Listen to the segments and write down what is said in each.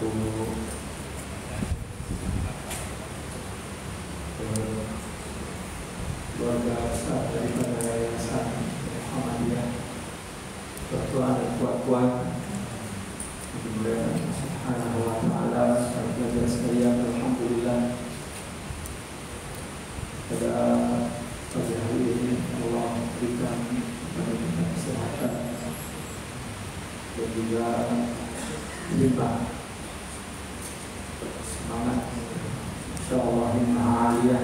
satu keluarga besar daripada Yayasan Muhammadiyah Ketua dan Kuat-Kuat Alhamdulillah Subhanahu wa ta'ala belajar sekalian, Alhamdulillah pada pagi hari ini Allah berikan kepada kita kesehatan dan juga limpah semangat insyaallah himmah aliyah,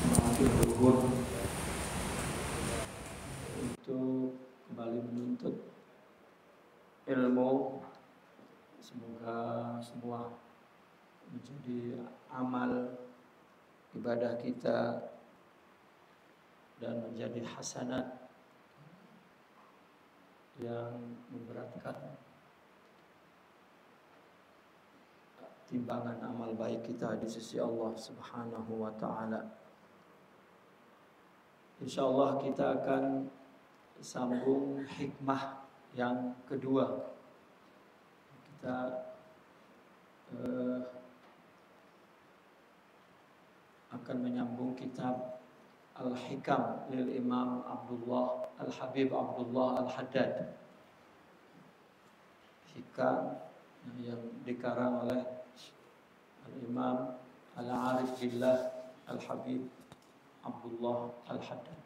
semangat luhur untuk kembali menuntut ilmu. Semoga semua menjadi amal ibadah kita dan menjadi hasanat yang memberatkan timbangan amal baik kita di sisi Allah Subhanahu wa ta'ala. Insyaallah kita akan sambung hikmah yang kedua. Kita akan menyambung kitab Al-Hikam lil Imam Abdullah Al-Habib Abdullah Al-Haddad. Hikam yang dikarang oleh Al-Imam Al-Arif Billah Al-Habib Abdullah Al-Haddad.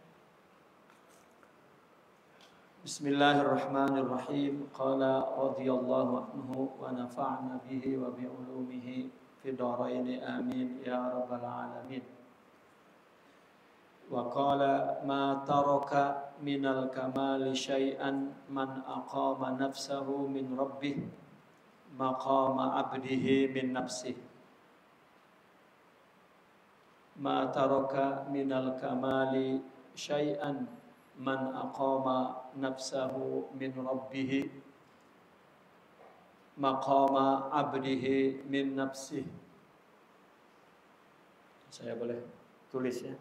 Bismillahirrahmanirrahim. Qala radhiyallahu anhu wa nafa'na bihi wa bi'ulumihi fi dharain amin ya rabbal alamin. Wa qala ma taraka minal kamali syai'an man aqama nafsahu min rabbih maqama abdihi min nafsihi. Ma taraka minal kamali syai'an man aqama nafsahu min rabbih maqama abdihi min nafsihi. Saya boleh tulis ya.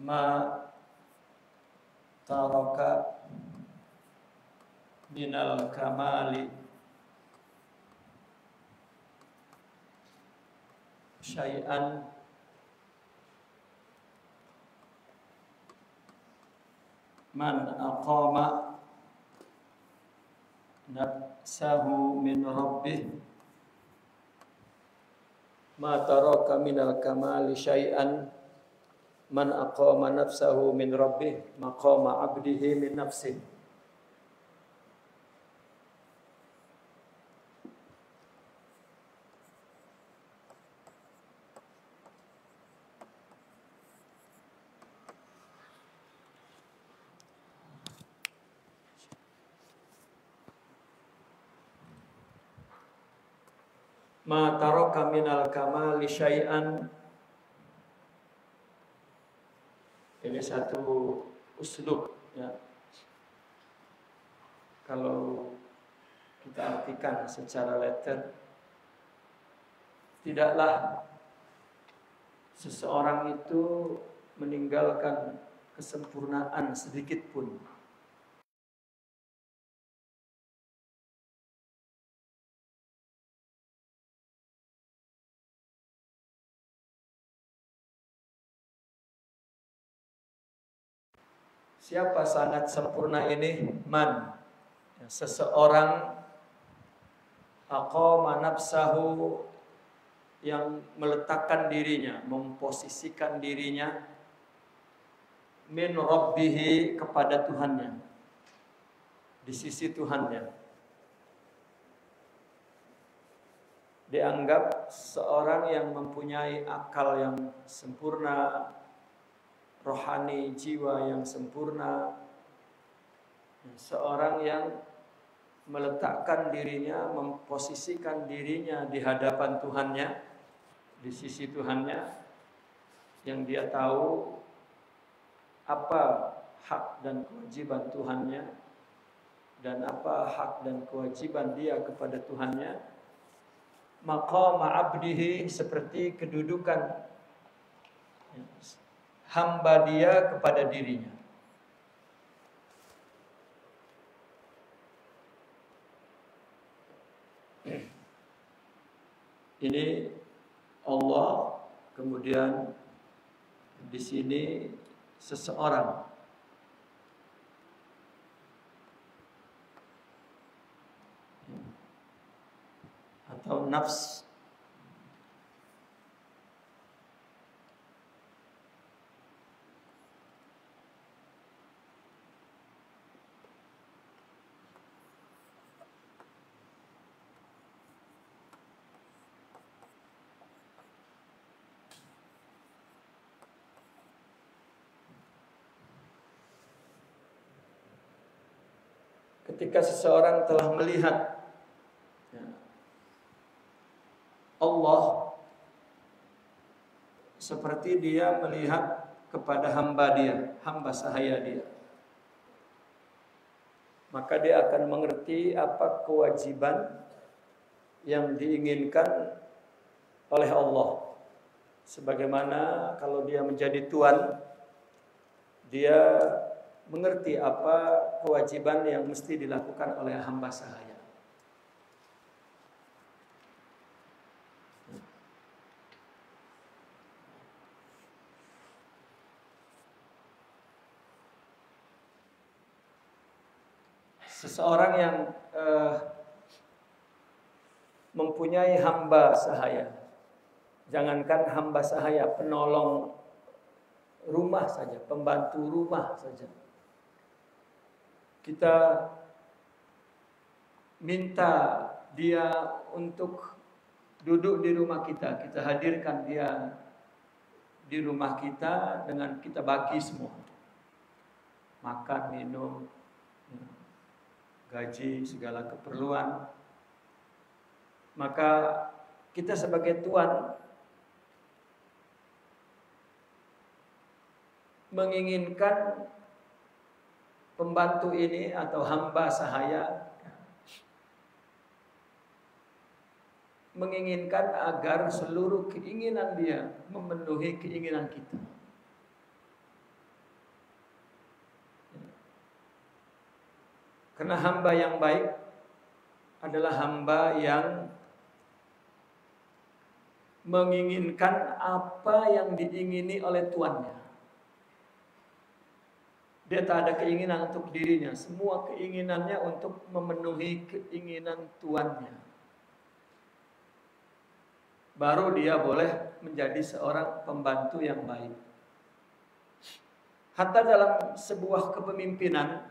Ma taraka minal kamali syai'an man aqama nafsahu min rabbih. Ma taraka minal kamali syai'an man aqama nafsahu min rabbih maqama abdihi min nafsihi. Ma taraka minal kamali syai'an. Ini satu uslub ya. Kalau kita artikan secara letter, tidaklah seseorang itu meninggalkan kesempurnaan sedikit pun. Siapa sangat sempurna ini? Man, seseorang aqama nafsahu, yang meletakkan dirinya, memposisikan dirinya min rabbihi, kepada Tuhannya, di sisi Tuhannya. Dianggap seorang yang mempunyai akal yang sempurna, rohani, jiwa yang sempurna, seorang yang meletakkan dirinya, memposisikan dirinya di hadapan Tuhannya, di sisi Tuhannya, yang dia tahu apa hak dan kewajiban Tuhannya, dan apa hak dan kewajiban dia kepada Tuhannya, maqama abdihi seperti kedudukan hamba dia kepada dirinya. Ini Allah, kemudian di sini seseorang. Atau nafs. Ketika seseorang telah melihat Allah seperti dia melihat kepada hamba dia, hamba sahaya dia, maka dia akan mengerti apa kewajiban yang diinginkan oleh Allah. Sebagaimana kalau dia menjadi tuan, dia mengerti apa kewajiban yang mesti dilakukan oleh hamba sahaya. Seseorang yang mempunyai hamba sahaya, jangankan hamba sahaya, penolong rumah saja, pembantu rumah saja, kita minta dia untuk duduk di rumah kita, kita hadirkan dia di rumah kita dengan kita bagi semua, makan, minum, gaji, segala keperluan. Maka kita sebagai tuan menginginkan pembantu ini atau hamba sahaya, menginginkan agar seluruh keinginan dia memenuhi keinginan kita. Karena hamba yang baik adalah hamba yang menginginkan apa yang diingini oleh tuannya. Dia tak ada keinginan untuk dirinya, semua keinginannya untuk memenuhi keinginan tuannya. Baru dia boleh menjadi seorang pembantu yang baik. Hatta dalam sebuah kepemimpinan,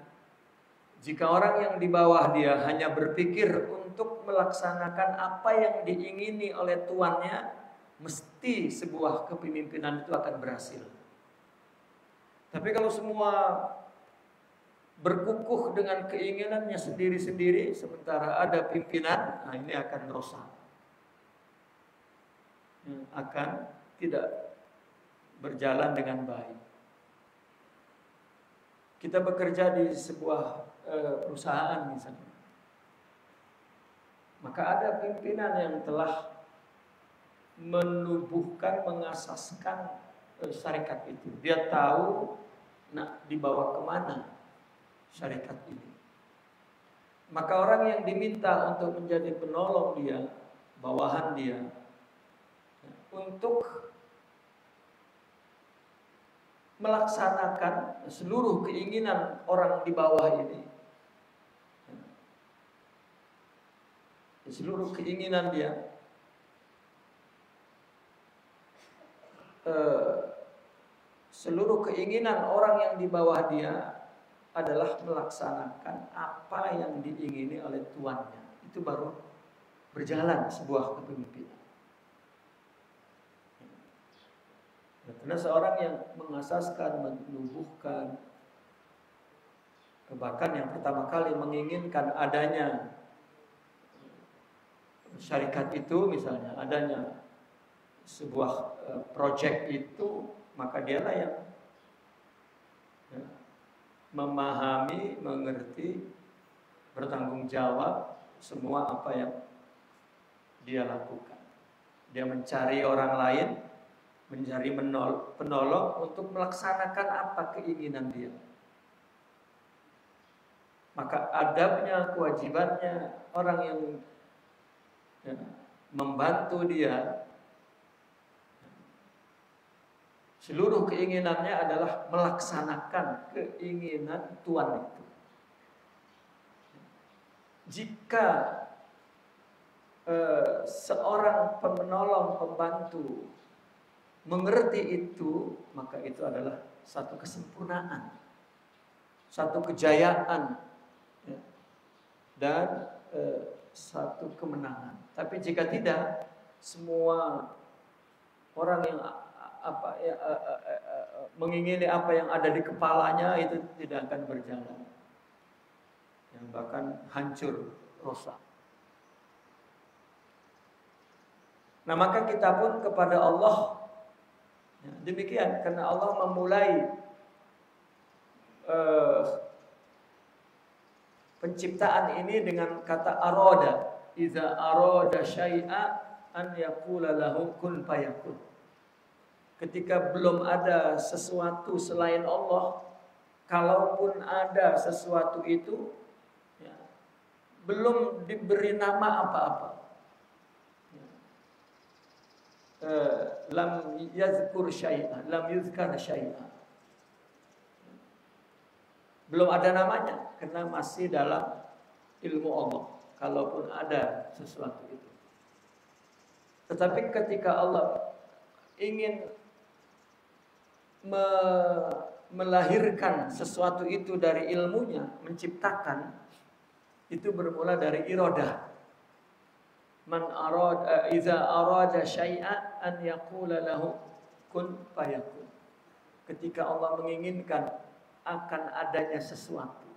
jika orang yang di bawah dia hanya berpikir untuk melaksanakan apa yang diingini oleh tuannya, mesti sebuah kepemimpinan itu akan berhasil. Tapi kalau semua berkukuh dengan keinginannya sendiri-sendiri, sementara ada pimpinan, nah ini akan rusak, akan tidak berjalan dengan baik. Kita bekerja di sebuah perusahaan misalnya, maka ada pimpinan yang telah menubuhkan, mengasaskan syarikat itu. Dia tahu nak dibawa kemana syarikat ini. Maka orang yang diminta untuk menjadi penolong dia, bawahan dia, untuk melaksanakan seluruh keinginan orang di bawah ini, seluruh keinginan dia, seluruh keinginan orang yang di bawah dia adalah melaksanakan apa yang diingini oleh tuannya. Itu baru berjalan sebuah kepemimpinan. Karena seorang yang mengasaskan, menubuhkan, bahkan yang pertama kali menginginkan adanya syarikat itu, misalnya adanya sebuah project itu, maka dialah yang memahami, mengerti bertanggung jawab semua apa yang dia lakukan. Dia mencari orang lain, mencari penolong untuk melaksanakan apa keinginan dia. Maka adabnya, kewajibannya orang yang membantu dia, seluruh keinginannya adalah melaksanakan keinginan Tuhan itu. Jika seorang penolong, pembantu mengerti itu, maka itu adalah satu kesempurnaan, satu kejayaan, ya, dan satu kemenangan. Tapi jika tidak, semua orang yang mengingini apa yang ada di kepalanya itu tidak akan berjalan, yang bahkan hancur, rusak. Nah, maka kita pun kepada Allah demikian, karena Allah memulai penciptaan ini dengan kata arada. Iza arada syai'a an yaqula lahu kun fayakun. Ketika belum ada sesuatu selain Allah, kalaupun ada sesuatu itu, ya, belum diberi nama apa-apa. Lam yazkur syai'a, lam yuzkar syai'a. Belum ada namanya karena masih dalam ilmu Allah, kalaupun ada sesuatu itu. Tetapi ketika Allah ingin melahirkan sesuatu itu dari ilmunya, menciptakan, itu bermula dari iradah. Man arada iza arada syai'a an yaqula lahu kun fayakun. Ketika Allah menginginkan akan adanya sesuatu,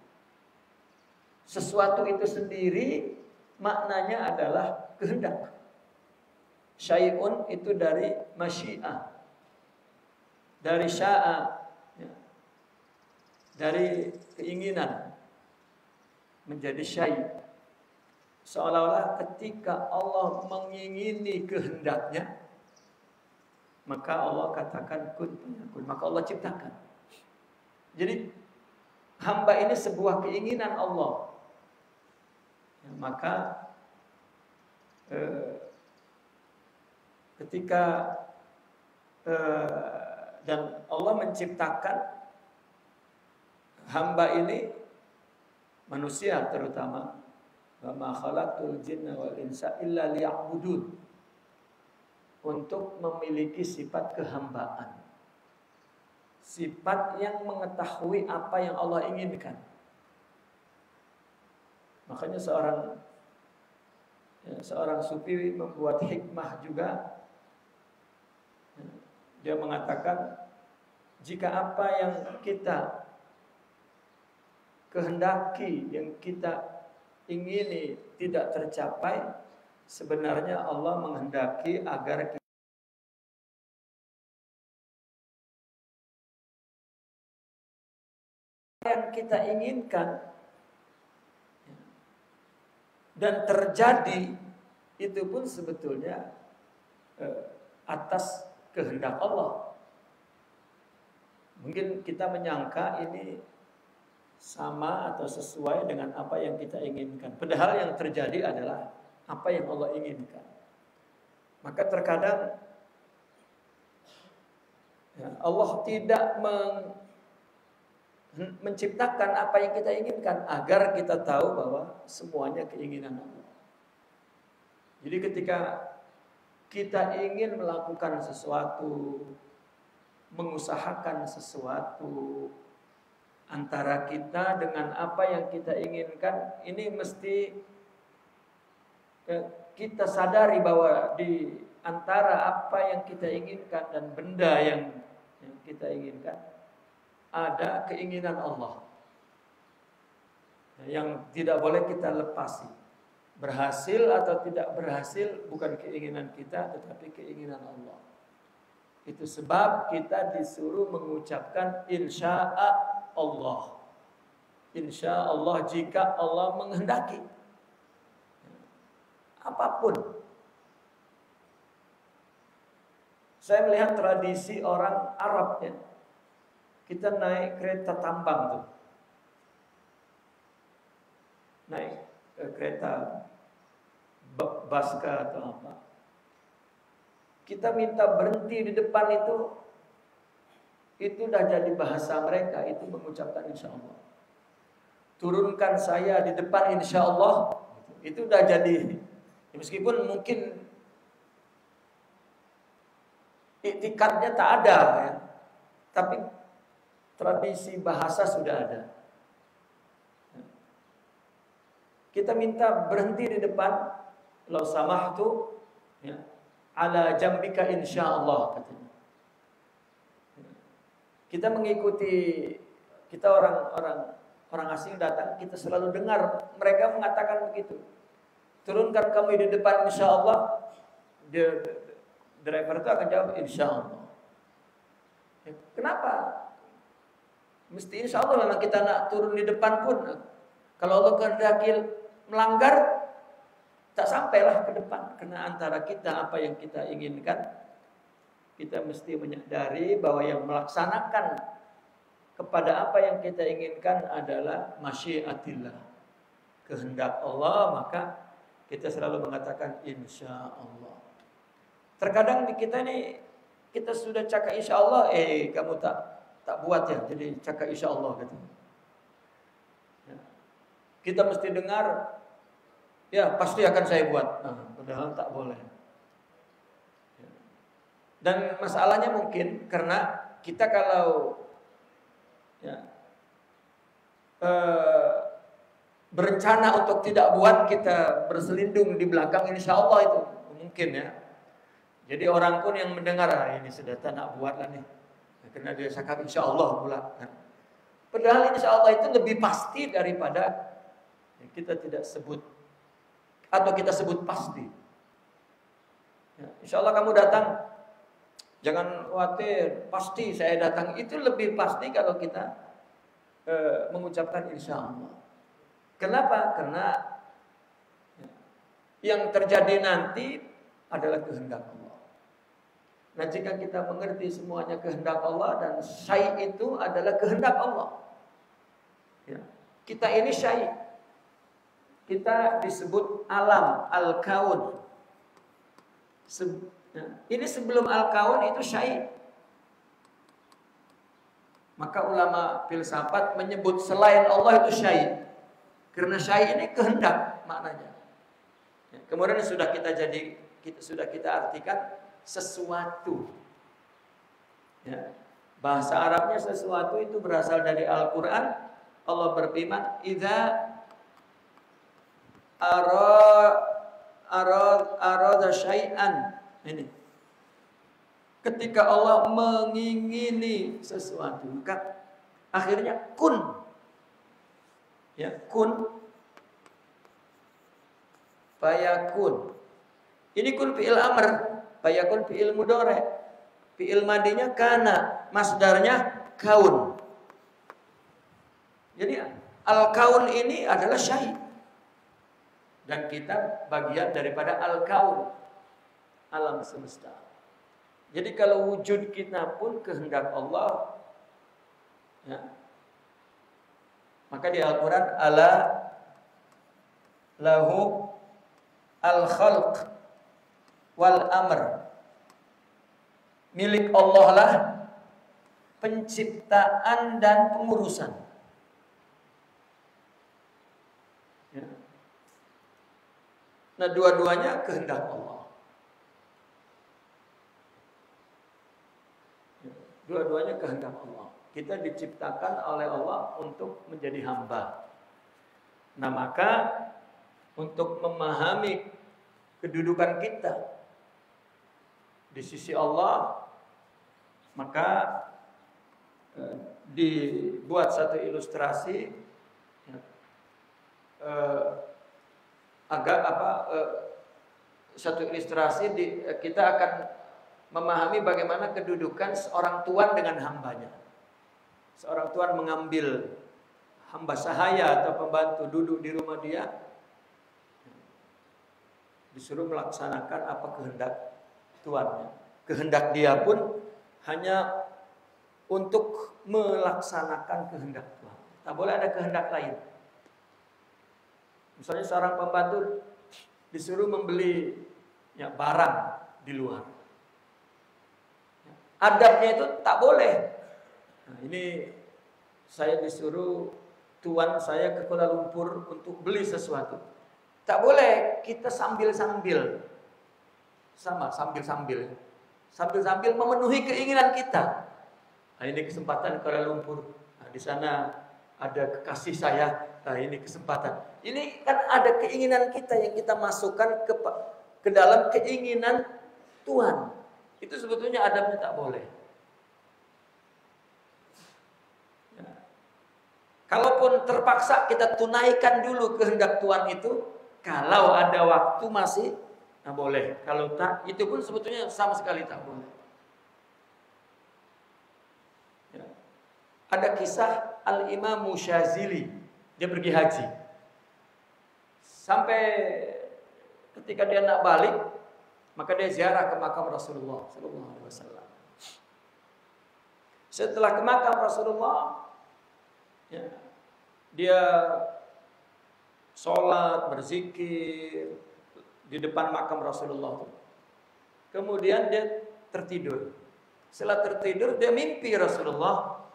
sesuatu itu sendiri maknanya adalah kehendak. Syai'un itu dari masyiah, dari sya'a, ya, dari keinginan menjadi syai'. Seolah-olah ketika Allah mengingini kehendaknya, maka Allah katakan kun fayakun, maka Allah ciptakan. Jadi hamba ini sebuah keinginan Allah, ya, maka ketika dan Allah menciptakan hamba ini, manusia terutama, wa ma khalaqtul jinna wal insa illa liya'budun, untuk memiliki sifat kehambaan, sifat yang mengetahui apa yang Allah inginkan. Makanya seorang sufi membuat hikmah juga. Dia mengatakan, jika apa yang kita kehendaki, yang kita ingini tidak tercapai, sebenarnya Allah menghendaki agar yang kita inginkan dan terjadi itu pun sebetulnya atas kehendak Allah. Mungkin kita menyangka ini sama atau sesuai dengan apa yang kita inginkan, padahal yang terjadi adalah apa yang Allah inginkan. Maka terkadang Allah tidak menciptakan apa yang kita inginkan agar kita tahu bahwa semuanya keinginan Allah. Jadi ketika kita ingin melakukan sesuatu, mengusahakan sesuatu, antara kita dengan apa yang kita inginkan, ini mesti kita sadari bahwa di antara apa yang kita inginkan dan benda yang kita inginkan ada keinginan Allah yang tidak boleh kita lepasi. Berhasil atau tidak berhasil bukan keinginan kita, tetapi keinginan Allah. Itu sebab kita disuruh mengucapkan insya'a Allah. insya Allah jika Allah menghendaki. Apapun. Saya melihat tradisi orang Arab ya. Kita naik kereta tambang tuh. Naik kereta Baska atau apa. Kita minta berhenti di depan itu udah jadi bahasa mereka, itu mengucapkan insya Allah. Turunkan saya di depan insya Allah, itu udah jadi. Meskipun mungkin iktikadnya tak ada ya, tapi tradisi bahasa sudah ada. Kita minta berhenti di depan, lau samahtu ya, ala jambika insyaallah katanya. Kita mengikuti, kita orang asing datang, kita selalu dengar mereka mengatakan begitu. Turunkan kami di depan insyaallah. Driver itu akan jawab insyaallah. Kenapa? Mesti insyaallah memang kita nak turun di depan pun. Kalau Allah kehendaki melanggar, tak sampailah ke depan. Karena antara kita apa yang kita inginkan, kita mesti menyadari bahwa yang melaksanakan kepada apa yang kita inginkan adalah masyiatillah, kehendak Allah. Maka kita selalu mengatakan insya Allah. Terkadang di kita nih, kita sudah cakap insya Allah, kamu tak buat ya, jadi cakap insya Allah gitu. Ya. Kita mesti dengar, ya pasti akan saya buat. Padahal tak boleh. Ya. Dan masalahnya mungkin karena kita kalau ya, berencana untuk tidak buat, kita berselindung di belakang insya Allah itu mungkin ya. Jadi orang pun yang mendengar, ini sudah tak nak buat lah nih, karena dia cakap insya Allah pula kan. Padahal insya Allah itu lebih pasti daripada kita tidak sebut atau kita sebut pasti. Ya, insya Allah kamu datang, jangan khawatir, pasti saya datang. Itu lebih pasti kalau kita mengucapkan insya Allah. Kenapa? Karena yang terjadi nanti adalah kehendak Allah. Nah, jika kita mengerti semuanya kehendak Allah dan syai' itu adalah kehendak Allah. Ya. Kita ini syai'. Kita disebut alam, al-kaun. Ini sebelum al-kaun itu syai'. Maka ulama filsafat menyebut selain Allah itu syai'. Karena syai' ini kehendak maknanya. Ya, kemudian sudah kita artikan sesuatu. Ya. Bahasa Arabnya sesuatu itu berasal dari Al-Quran. Allah berfirman, "Idza arada syai'an." Ini. Ketika Allah mengingini sesuatu, maka akhirnya kun. Ya, kun fayakun. Ini kun fi'il amr. Fayakun fi'il mudhari'. Fi'il madinya kana, masdarnya kaun. Jadi al-kaun ini adalah syai'. Dan kita bagian daripada al-kaun, alam semesta. Jadi kalau wujud kita pun kehendak Allah, ya. Maka di Al-Quran, ala lahu al-khalq wal amr. Milik Allah lah penciptaan dan pengurusan. Ya. Nah, dua-duanya kehendak Allah. Ya. Dua-duanya kehendak Allah. Kita diciptakan oleh Allah untuk menjadi hamba. Nah, maka untuk memahami kedudukan kita di sisi Allah, maka dibuat satu ilustrasi satu ilustrasi kita akan memahami bagaimana kedudukan seorang tuan dengan hambanya. Seorang tuan mengambil hamba sahaya atau pembantu duduk di rumah dia, disuruh melaksanakan apa kehendak tuannya. Kehendak dia pun hanya untuk melaksanakan kehendak Tuhan. Tak boleh ada kehendak lain. Misalnya seorang pembantu disuruh membeli barang di luar. Adabnya itu tak boleh. Nah, ini saya disuruh tuan saya ke Kuala Lumpur untuk beli sesuatu. Tak boleh kita sambil-sambil. Sama, sambil-sambil. Sambil-sambil memenuhi keinginan kita. Nah, ini kesempatan Kuala Lumpur. Nah, di sana ada kekasih saya. Nah, ini kesempatan. Ini kan ada keinginan kita yang kita masukkan ke dalam keinginan Tuhan. Itu sebetulnya adabnya tak boleh. Ya. Kalaupun terpaksa kita tunaikan dulu kehendak Tuhan itu, kalau ada waktu masih boleh. Kalau tak, itu pun sebetulnya sama sekali tak boleh. Ya. Ada kisah Al-Imam Syazili, dia pergi haji. Sampai ketika dia nak balik, maka dia ziarah ke makam Rasulullah sallallahu alaihi wasallam. Setelah ke makam Rasulullah, ya, dia sholat, berzikir di depan makam Rasulullah. Kemudian dia tertidur. Setelah tertidur dia mimpi Rasulullah,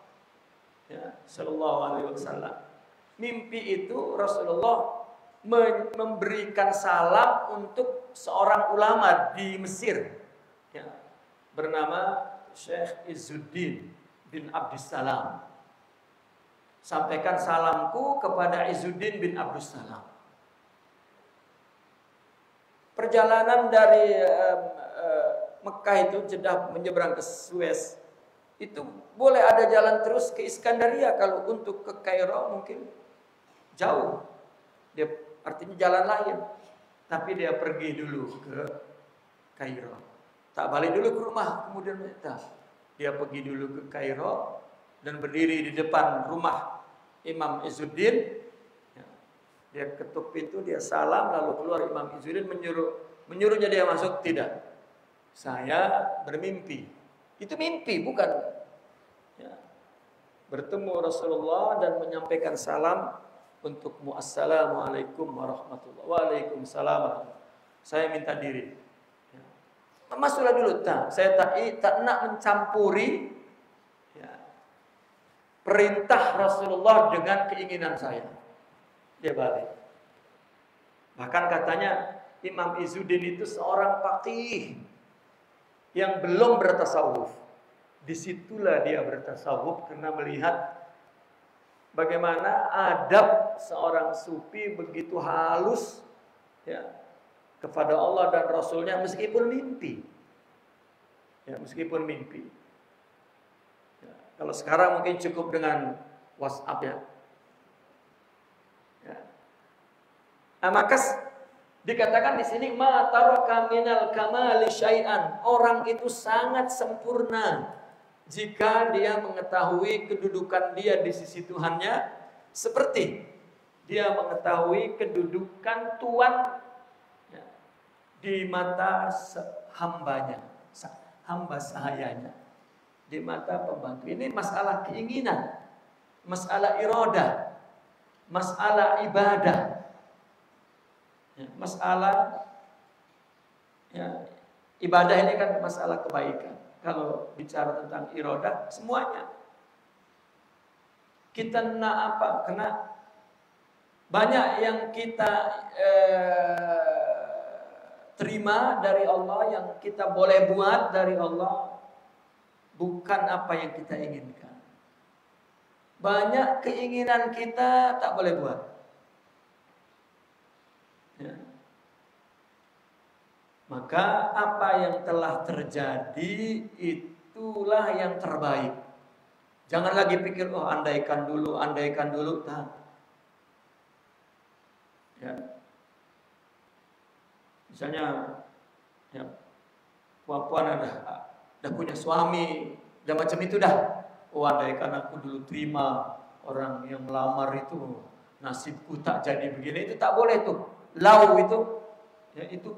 ya, sallallahu alaihi wasallam. Mimpi itu Rasulullah memberikan salam untuk seorang ulama di Mesir, ya, bernama Syekh Izzuddin bin Abdussalam. Sampaikan salamku kepada Izzuddin bin Abdussalam. Perjalanan dari Mekah itu Jeddah menyeberang ke Suez, itu boleh ada jalan terus ke Iskandaria. Kalau untuk ke Kairo mungkin jauh, dia artinya jalan lain. Tapi dia pergi dulu ke Kairo, tak balik dulu ke rumah. Kemudian dia pergi dulu ke Kairo dan berdiri di depan rumah Imam Izzuddin. Dia ketuk pintu, dia salam, lalu keluar Imam Izzuddin menyuruhnya dia masuk. Tidak, saya bermimpi. Itu mimpi, bukan, ya, bertemu Rasulullah dan menyampaikan salam untukmu. Assalamualaikum warahmatullahi wabarakatuh. Waalaikumsalam. Saya minta diri. Ya. Masuklah dulu. Saya tak nak mencampuri, ya, perintah Rasulullah dengan keinginan saya. Dia balik. Bahkan katanya Imam Izzuddin itu seorang faqih yang belum bertasawuf. Disitulah dia bertasawuf karena melihat bagaimana adab seorang sufi begitu halus, ya, kepada Allah dan Rasulnya meskipun mimpi. Ya, meskipun mimpi. Ya, kalau sekarang mungkin cukup dengan WhatsApp, ya. Ya. Nah, maka dikatakan di sini ma taraka minal kamali syai'an. Orang itu sangat sempurna jika dia mengetahui kedudukan dia di sisi Tuhannya, seperti dia mengetahui kedudukan Tuhan, ya, di mata hambanya, hamba sahayanya, di mata pembantu. Ini masalah keinginan, masalah iradah, masalah ibadah, ya, masalah, ya, ibadah ini kan masalah kebaikan. Kalau bicara tentang iradah, semuanya kita nak apa? Karena banyak yang kita terima dari Allah, yang kita boleh buat dari Allah, bukan apa yang kita inginkan. Banyak keinginan kita tak boleh buat, ya. Maka apa yang telah terjadi itulah yang terbaik. Jangan lagi pikir, oh andaikan dulu, nah. Ya. Misalnya, ya, puan-puan udah punya suami, udah macam itu dah. Oh andaikan aku dulu terima orang yang melamar itu nasibku tak jadi begini, itu tak boleh tuh. Lau itu, ya itu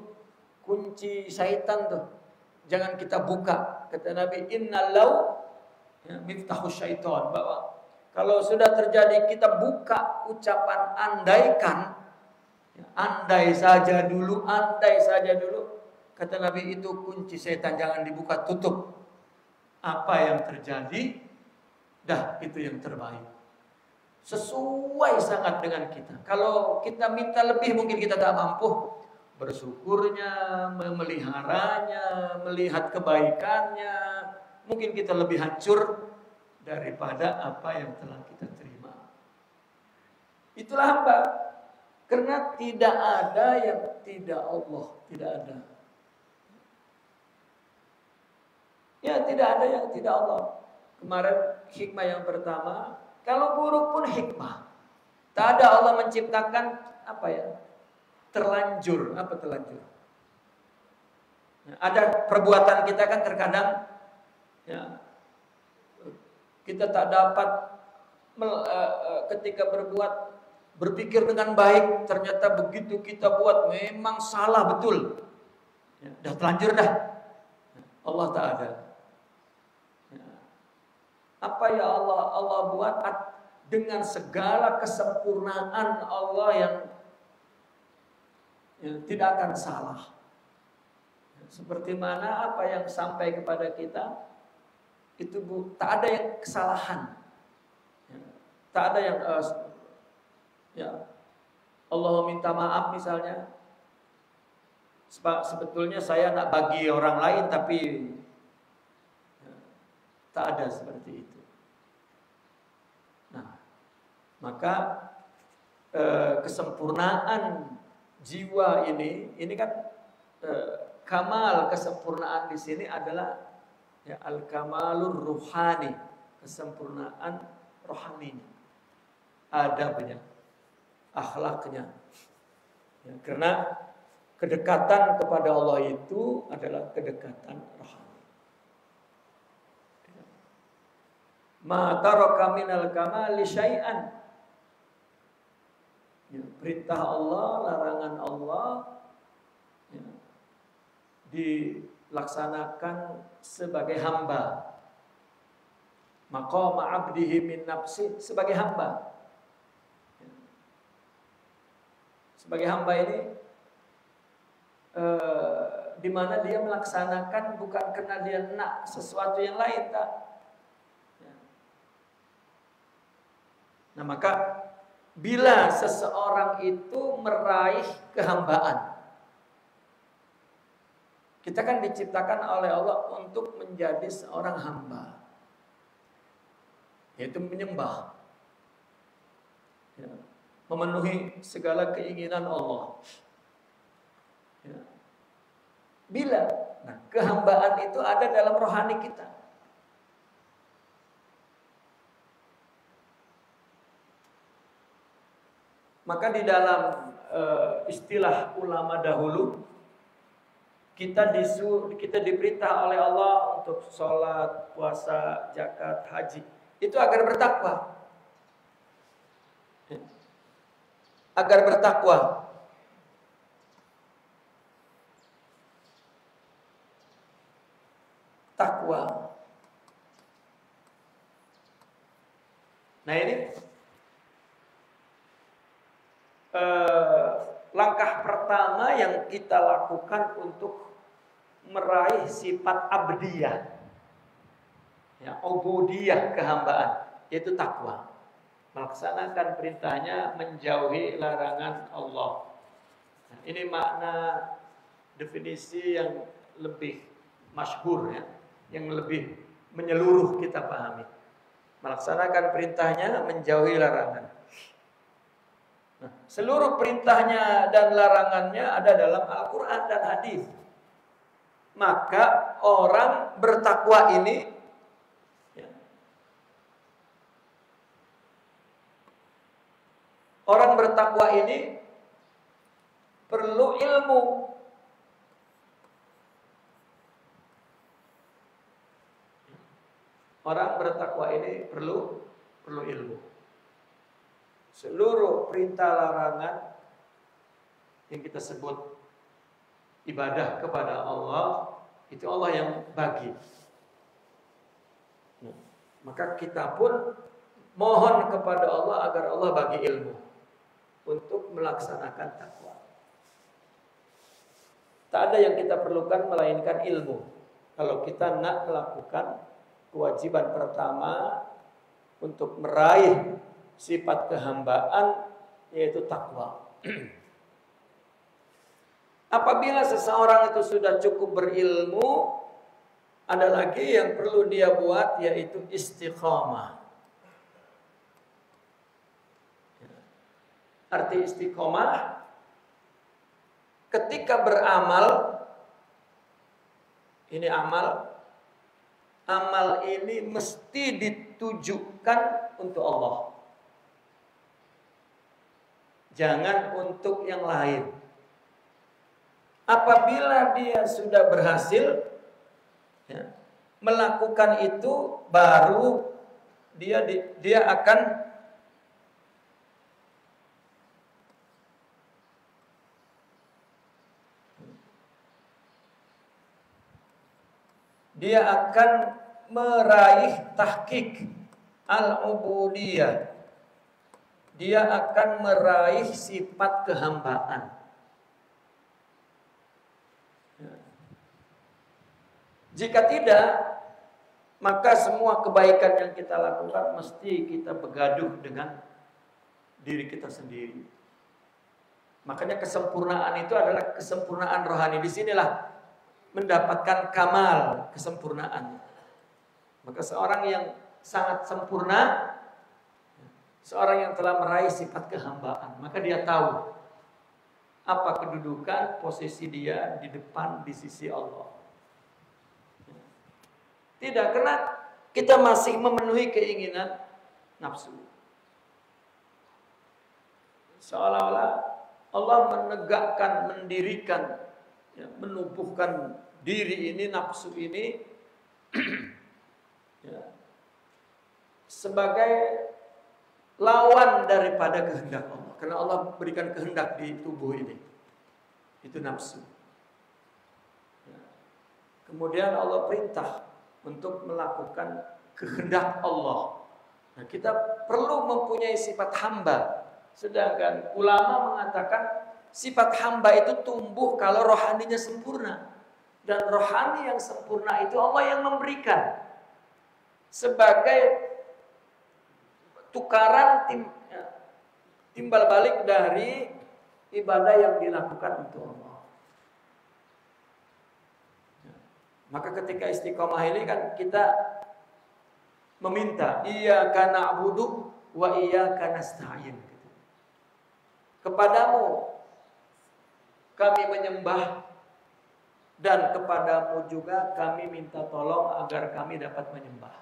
kunci syaitan tuh. Jangan kita buka. Kata Nabi, innal lau ya, miftahus syaitan, bahwa kalau sudah terjadi kita buka ucapan andaikan, ya, andai saja dulu, kata Nabi itu kunci setan, jangan dibuka, tutup. Apa yang terjadi, dah itu yang terbaik. Sesuai sangat dengan kita. Kalau kita minta lebih mungkin kita tak mampu. Bersyukurnya, memeliharanya, melihat kebaikannya, mungkin kita lebih hancur daripada apa yang telah kita terima. Itulah hamba. Karena tidak ada yang tidak Allah, tidak ada. Ya, tidak ada yang tidak Allah. Kemarin hikmah yang pertama, kalau buruk pun hikmah. Tak ada Allah menciptakan apa ya? Terlanjur. Apa terlanjur? Ada perbuatan kita kan terkadang ya, kita tak dapat ketika berpikir dengan baik, ternyata begitu kita buat memang salah betul. Ya, dah terlanjur dah. Allah tak ada. Ya. Apa ya Allah buat dengan segala kesempurnaan Allah yang tidak akan salah. Seperti mana apa yang sampai kepada kita itu tak ada yang kesalahan. Tak ada yang ya Allah minta maaf misalnya. Sebetulnya saya nak bagi orang lain tapi ya, tak ada seperti itu. Nah, maka kesempurnaan jiwa ini kan kamal kesempurnaan di sini adalah ya al-kamalur ruhani, kesempurnaan rohaninya, adabnya, akhlaknya. Ya, karena kedekatan kepada Allah itu adalah kedekatan rohani. Ma taraka minal kamali syai'an. Ya, perintah Allah, larangan Allah ya, dilaksanakan sebagai hamba. Maqama abdihi min nafsi, sebagai hamba. Ya. Sebagai hamba ini di mana dia melaksanakan bukan karena dia nak sesuatu yang lain, tak. Ya. Nah, maka bila seseorang itu meraih kehambaan, kita kan diciptakan oleh Allah untuk menjadi seorang hamba, yaitu menyembah, ya, memenuhi segala keinginan Allah. Ya. Bila kehambaan itu ada dalam rohani kita, maka di dalam istilah ulama dahulu, kita diperintah oleh Allah untuk sholat, puasa, zakat, haji, itu agar bertakwa. Agar bertakwa. Takwa. Nah ini langkah pertama yang kita lakukan untuk meraih sifat abdiyah, ya, ubudiyah, kehambaan, yaitu takwa. Melaksanakan perintahnya, menjauhi larangan Allah. Nah, ini makna definisi yang lebih masyhur, ya, yang lebih menyeluruh kita pahami. Melaksanakan perintahnya, menjauhi larangan. Nah, seluruh perintahnya dan larangannya ada dalam Al-Quran dan hadis. Maka orang bertakwa ini ya, orang bertakwa ini perlu ilmu. Orang bertakwa ini perlu ilmu. Seluruh perintah larangan yang kita sebut ibadah kepada Allah, itu Allah yang bagi. Maka kita pun mohon kepada Allah agar Allah bagi ilmu untuk melaksanakan takwa. Tak ada yang kita perlukan melainkan ilmu. Kalau kita nak melakukan kewajiban pertama untuk meraih sifat kehambaan, yaitu takwa. Apabila seseorang itu sudah cukup berilmu, ada lagi yang perlu dia buat, yaitu istiqamah. Arti istiqamah, ketika beramal, ini amal ini mesti ditujukan untuk Allah. Jangan untuk yang lain. Apabila dia sudah berhasil melakukan itu, baru dia akan meraih tahqiq al-ubudiyah. Dia akan meraih sifat kehambaan. Jika tidak, maka semua kebaikan yang kita lakukan mesti kita begaduh dengan diri kita sendiri. Makanya kesempurnaan itu adalah kesempurnaan rohani. Disinilah mendapatkan kamal, kesempurnaan. Maka seorang yang sangat sempurna, seorang yang telah meraih sifat kehambaan, maka dia tahu apa kedudukan posisi dia di depan, di sisi Allah. Tidak, karena kita masih memenuhi keinginan nafsu. Seolah-olah Allah menegakkan, mendirikan, menumbuhkan diri ini, nafsu ini sebagai lawan daripada kehendak Allah. Karena Allah berikan kehendak di tubuh ini, itu nafsu. Kemudian Allah perintah untuk melakukan kehendak Allah. Nah, kita perlu mempunyai sifat hamba. Sedangkan ulama mengatakan sifat hamba itu tumbuh kalau rohaninya sempurna. Dan rohani yang sempurna itu Allah yang memberikan. Sebagai tukaran timbal balik dari ibadah yang dilakukan untuk Allah. Maka ketika istiqomah ini kan kita meminta iyyaka na'budu wa iyyaka nasta'in. Kepadamu kami menyembah dan kepadamu juga kami minta tolong agar kami dapat menyembah.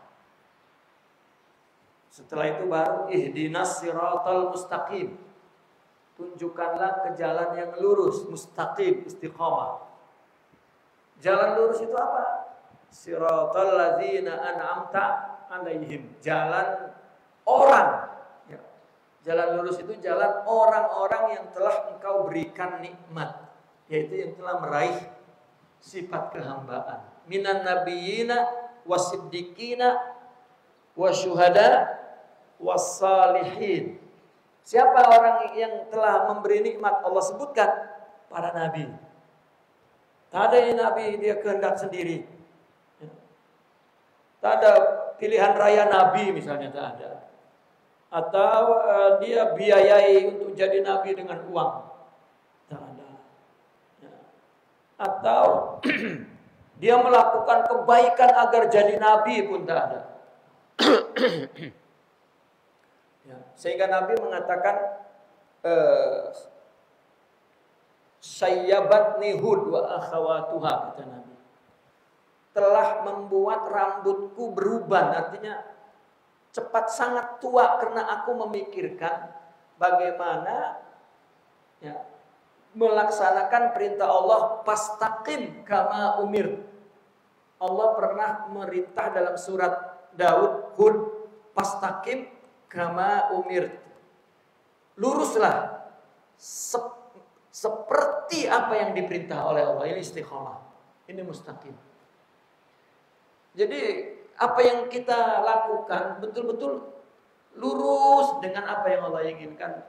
Setelah itu baru ihdinas siratal mustaqim. Tunjukkanlah ke jalan yang lurus, mustaqim, istiqomah. Jalan lurus itu apa? Siratal ladzina an'amta 'alaihim. Jalan orang. Ya. Jalan lurus itu jalan orang-orang yang telah engkau berikan nikmat, yaitu yang telah meraih sifat kehambaan. Minan nabiyyina wasiddiqina wasyuhada wassalihin. Siapa orang yang telah memberi nikmat? Allah sebutkan para nabi. Tak ada yang nabi dia kehendak sendiri. Tak ada pilihan raya nabi misalnya, tak ada. Atau dia biayai untuk jadi nabi dengan uang. Tak ada. Atau dia melakukan kebaikan agar jadi nabi pun tak ada. Sehingga Nabi mengatakan sayyabatni Hud wa akhawatuha, kata Nabi. Telah membuat rambutku beruban, artinya cepat sangat tua karena aku memikirkan bagaimana melaksanakan perintah Allah, fastaqim kama umir. Allah pernah merintah dalam surat Daud, Hud, fastaqim kama umir. luruslah seperti apa yang diperintah oleh Allah. Ini istiqomah, ini mustaqim. Jadi apa yang kita lakukan betul-betul lurus dengan apa yang Allah inginkan.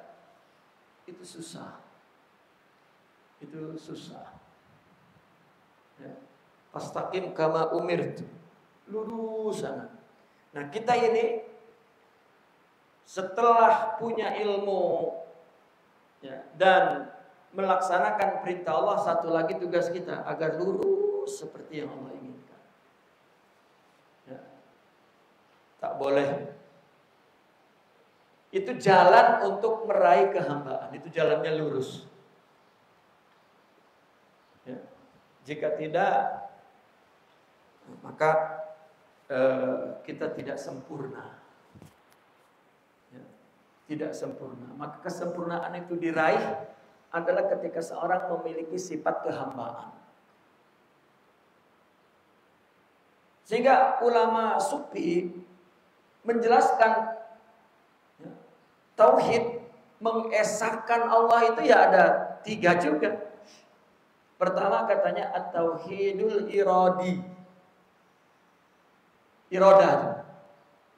Itu susah. Itu susah. Ya. Fastaqim kama umirtu. Lurus sana. Nah, kita ini setelah punya ilmu ya, dan melaksanakan perintah Allah, satu lagi tugas kita agar lurus seperti yang Allah inginkan. Ya. Tak boleh. Itu jalan untuk meraih kehambaan. Itu jalannya lurus. Ya. Jika tidak, maka kita tidak sempurna. Ya. Tidak sempurna. Maka kesempurnaan itu diraih adalah ketika seorang memiliki sifat kehambaan. Sehingga ulama sufi menjelaskan ya, tauhid, mengesahkan Allah itu ya ada 3 juga. Pertama katanya at-tauhidul iradi. Iradah.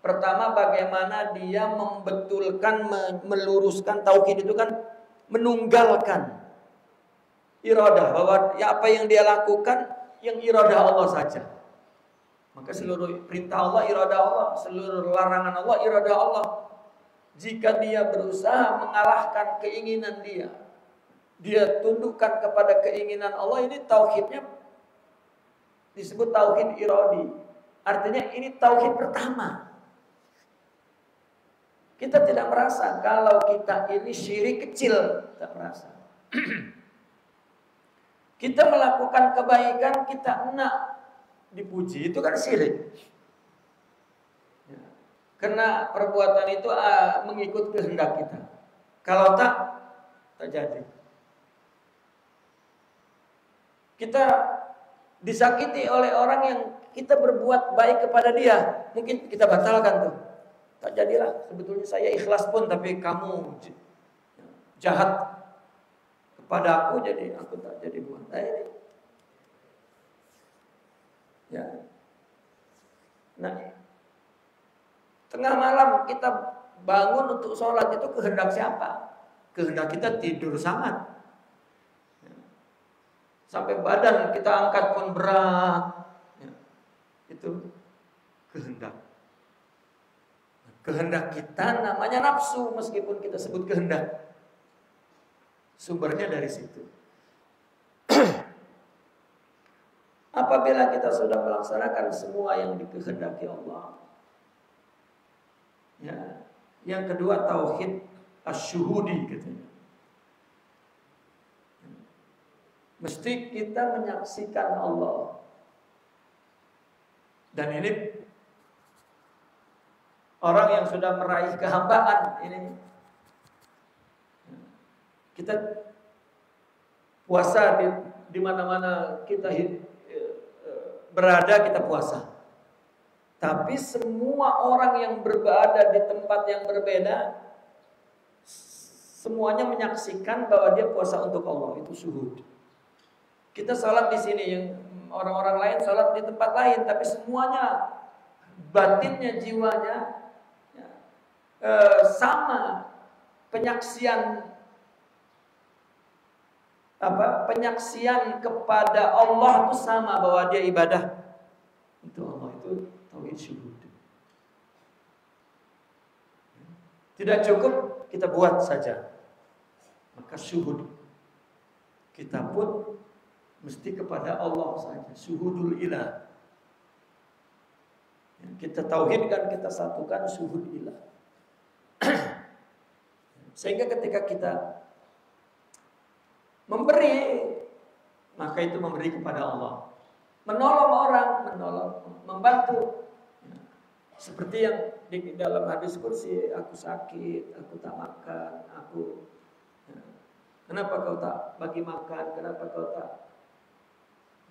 Pertama bagaimana dia membetulkan, meluruskan tauhid itu kan menunggalkan iradah, bahwa ya apa yang dia lakukan yang iradah Allah saja. Maka seluruh perintah Allah iradah Allah, seluruh larangan Allah iradah Allah. Jika dia berusaha mengalahkan keinginan dia tundukkan kepada keinginan Allah, ini tauhidnya disebut tauhid iradi. Artinya ini tauhid pertama. Kita tidak merasa kalau kita ini syirik kecil, tidak merasa. Kita melakukan kebaikan, kita enak dipuji, itu kan syirik. Ya. Karena perbuatan itu mengikut kehendak kita. Kalau tak jadi. Kita disakiti oleh orang yang kita berbuat baik kepada dia, mungkin kita batalkan tuh. Tak jadilah, sebetulnya saya ikhlas pun, tapi kamu jahat kepada aku, jadi aku tak jadi buat. Ya. Nah, tengah malam kita bangun untuk sholat, itu kehendak siapa? Kehendak kita tidur sangat. Sampai badan kita angkat pun berat. Itu kehendak. Kehendak kita namanya nafsu, meskipun kita sebut kehendak. Sumbernya dari situ. Apabila kita sudah melaksanakan semua yang dikehendaki Allah, ya, yang kedua tauhid asyuhudi katanya. Mesti kita menyaksikan Allah. Dan ini orang yang sudah meraih kehambaan ini, kita puasa di mana-mana kita berada, kita puasa. Tapi semua orang yang berada di tempat yang berbeda, semuanya menyaksikan bahwa dia puasa untuk Allah, itu syuhud. Kita salat di sini, yang orang-orang lain salat di tempat lain, tapi semuanya batinnya, jiwanya sama. Penyaksian kepada Allah itu sama, bahwa dia ibadah untuk Allah, itu tauhid syuhud. Tidak cukup kita buat saja, maka syuhud kita pun mesti kepada Allah saja, syuhudul ilah. Kita tauhidkan, kita satukan syuhud ilah. Sehingga ketika kita memberi, maka itu memberi kepada Allah. Menolong orang, membantu. Seperti yang di dalam hadis kursi, aku sakit, aku tak makan, kenapa kau tak bagi makan, kenapa kau tak.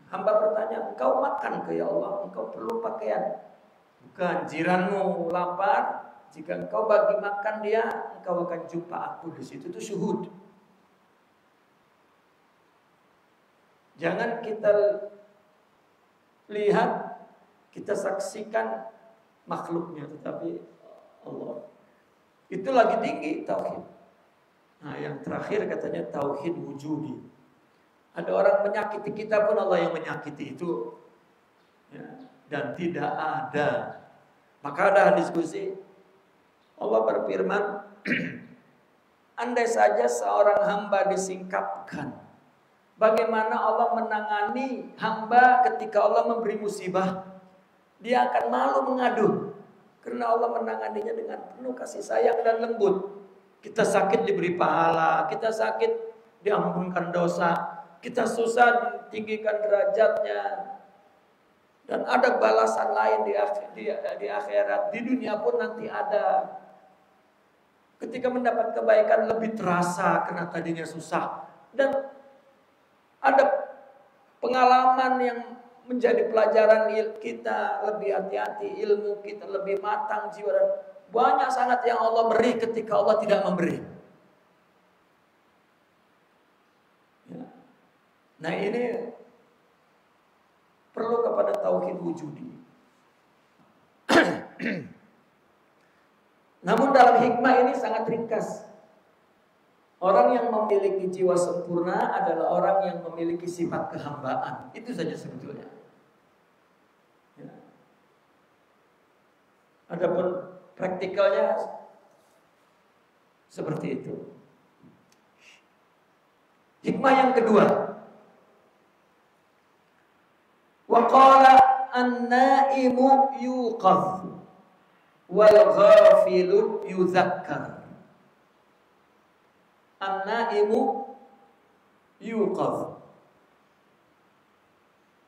Hamba bertanya, engkau makan ke ya Allah, engkau perlu pakaian. Bukan, jiranmu lapar, Jika engkau bagi makan dia, engkau akan jumpa aku di situ. Itu syuhud. Jangan kita lihat, kita saksikan makhluknya, tetapi Allah. Itu lagi tinggi tauhid. Nah, yang terakhir katanya tauhid wujudi. Ada orang menyakiti kita pun Allah yang menyakiti itu. Ya, dan tidak ada. Maka ada diskusi. Allah berfirman, andai saja seorang hamba disingkapkan, bagaimana Allah menangani hamba ketika Allah memberi musibah? Dia akan malu mengadu. Karena Allah menanganinya dengan penuh kasih sayang dan lembut. Kita sakit diberi pahala, kita sakit diampunkan dosa, kita susah ditinggikan derajatnya. Dan ada balasan lain di akhirat. Di dunia pun nanti ada. Ketika mendapat kebaikan lebih terasa karena tadinya susah. Dan ada pengalaman yang menjadi pelajaran kita, lebih hati-hati, ilmu kita lebih matang, jiwa dan banyak sangat yang Allah beri ketika Allah tidak memberi. Ya. Nah ini perlu kepada tauhid wujudi. Namun dalam hikmah ini sangat ringkas. Orang yang memiliki jiwa sempurna adalah orang yang memiliki sifat kehambaan. Itu saja sebetulnya. Ya. Adapun praktikalnya seperti itu. Hikmah yang kedua. Wa qala an-naimu yuqadh wal ghafilu yuzakkar. An-naimu yuqadh.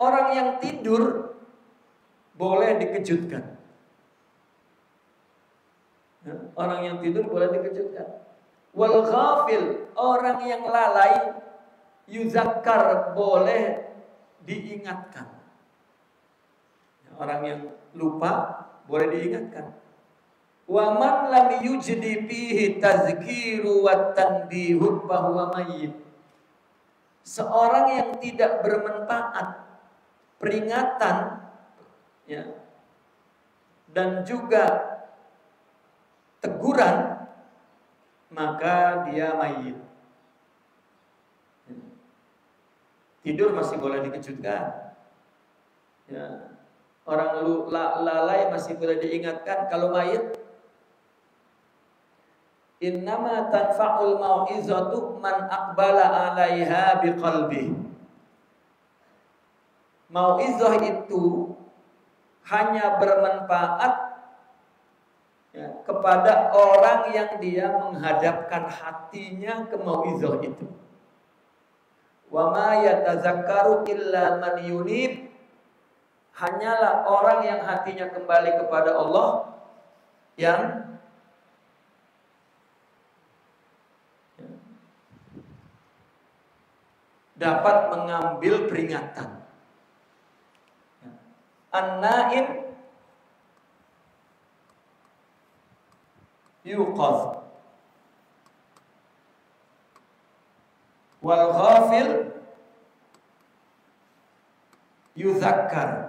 Orang yang tidur boleh dikejutkan. Orang yang tidur boleh dikejutkan. Wal ghafil, orang yang lalai, yuzakkar, boleh diingatkan. Orang yang lupa boleh diingatkan. Wa man lam yujdi fihi tazkiru wat tanbihu fa huwa mayyit. Seorang yang tidak bermanfaat peringatan, ya, dan juga teguran, maka dia mayit. Tidur masih boleh dikejutkan. Ya. Orang lalai masih boleh diingatkan. Kalau mayit, innama tanfa'ul mau'izatu man aqbala 'alaiha biqalbi. Mau'izah itu hanya bermanfaat, ya, kepada orang yang dia menghadapkan hatinya ke mau'izah itu. Wa ma yatazakkaru illa man yunib. Hanyalah orang yang hatinya kembali kepada Allah yang dapat mengambil peringatan. An-naim yuqadh wal ghafil yuzakkar.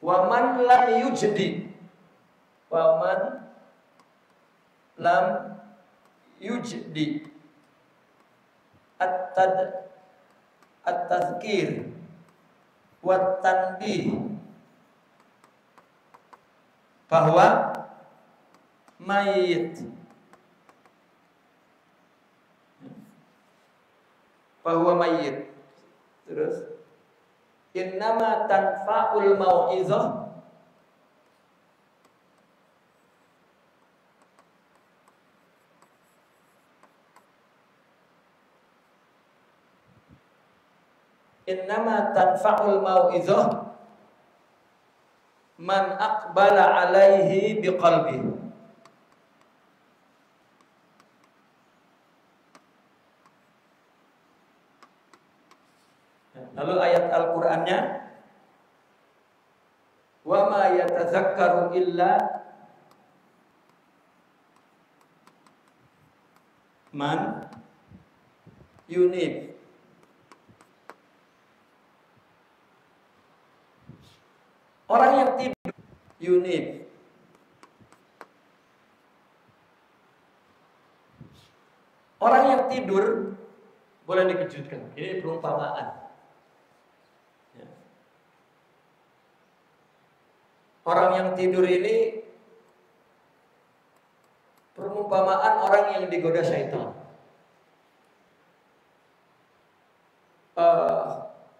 Wa man lam yujdi, wa man lam yujdi at-tadhkir wa tanbih, bahwa mayit, bahwa mayit. Terus innama tanfa'ul mau'izah man aqbala 'alaihi biqalbi. Lalu ayat Al-Qur'annya, wa ma yatadzakkaru illa man yunib. Orang yang tidur yunib. Orang yang tidur boleh dikejutkan. Ini perumpamaan. Ya. Orang yang tidur ini perumpamaan orang yang digoda syaitan.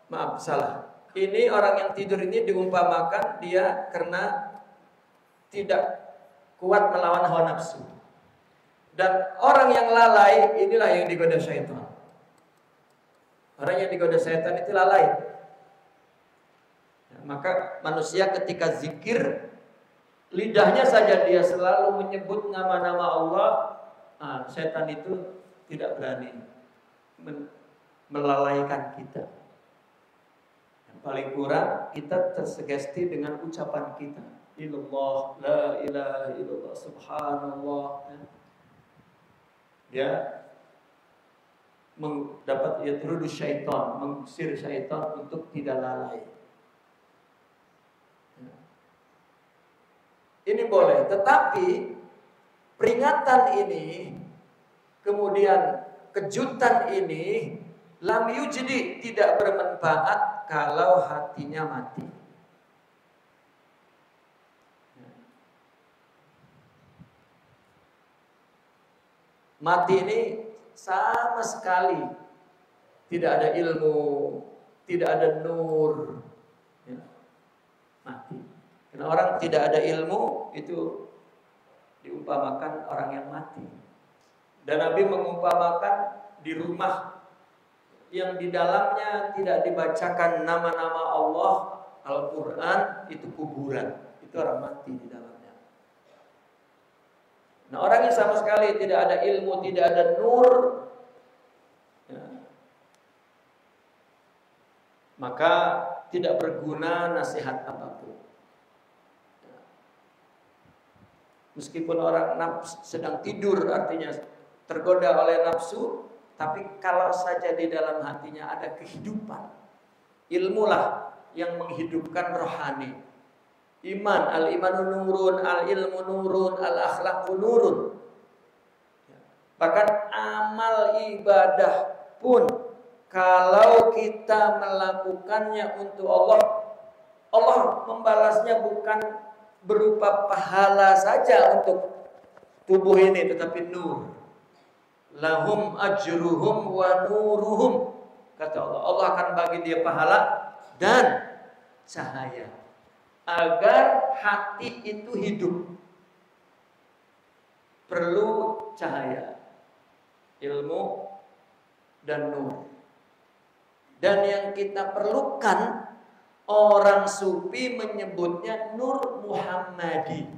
Maaf, salah. Ini orang yang tidur ini diumpamakan dia karena tidak kuat melawan hawa nafsu. Dan orang yang lalai inilah yang digoda syaitan. Orang yang digoda syaitan itu lalai. Ya, maka manusia ketika zikir, lidahnya saja dia selalu menyebut nama-nama Allah, syaitan itu tidak berani melalaikan kita. Yang paling kurang kita tersugesti dengan ucapan kita. Illallah, la ilaha illallah, subhanallah. Ya, dapat yatrudu syaitan, mengusir syaitan untuk tidak lalai. Ini boleh, tetapi peringatan ini, kemudian kejutan ini, lam yujdi, tidak bermanfaat kalau hatinya mati. Mati ini sama sekali tidak ada ilmu, tidak ada nur. Ya. Mati. Karena orang tidak ada ilmu itu diumpamakan orang yang mati. Dan Nabi mengumpamakan di rumah yang di dalamnya tidak dibacakan nama-nama Allah, Al-Quran, itu kuburan. Itu orang mati di dalamnya. Nah, orang yang sama sekali tidak ada ilmu, tidak ada nur, ya, maka tidak berguna nasihat apapun. Ya. Meskipun orang sedang tidur, artinya tergoda oleh nafsu, tapi kalau saja di dalam hatinya ada kehidupan, ilmulah yang menghidupkan rohani. Iman, al-imanu nurun, al-ilmu nurun, al-akhlaqu nurun. Bahkan amal ibadah pun kalau kita melakukannya untuk Allah, Allah membalasnya bukan berupa pahala saja untuk tubuh ini, tetapi nur. Lahum ajruhum wa nuruhum. Kata Allah, Allah akan bagi dia pahala dan cahaya. Agar hati itu hidup, perlu cahaya, ilmu, dan nur. Dan yang kita perlukan, orang sufi menyebutnya Nur Muhammadi.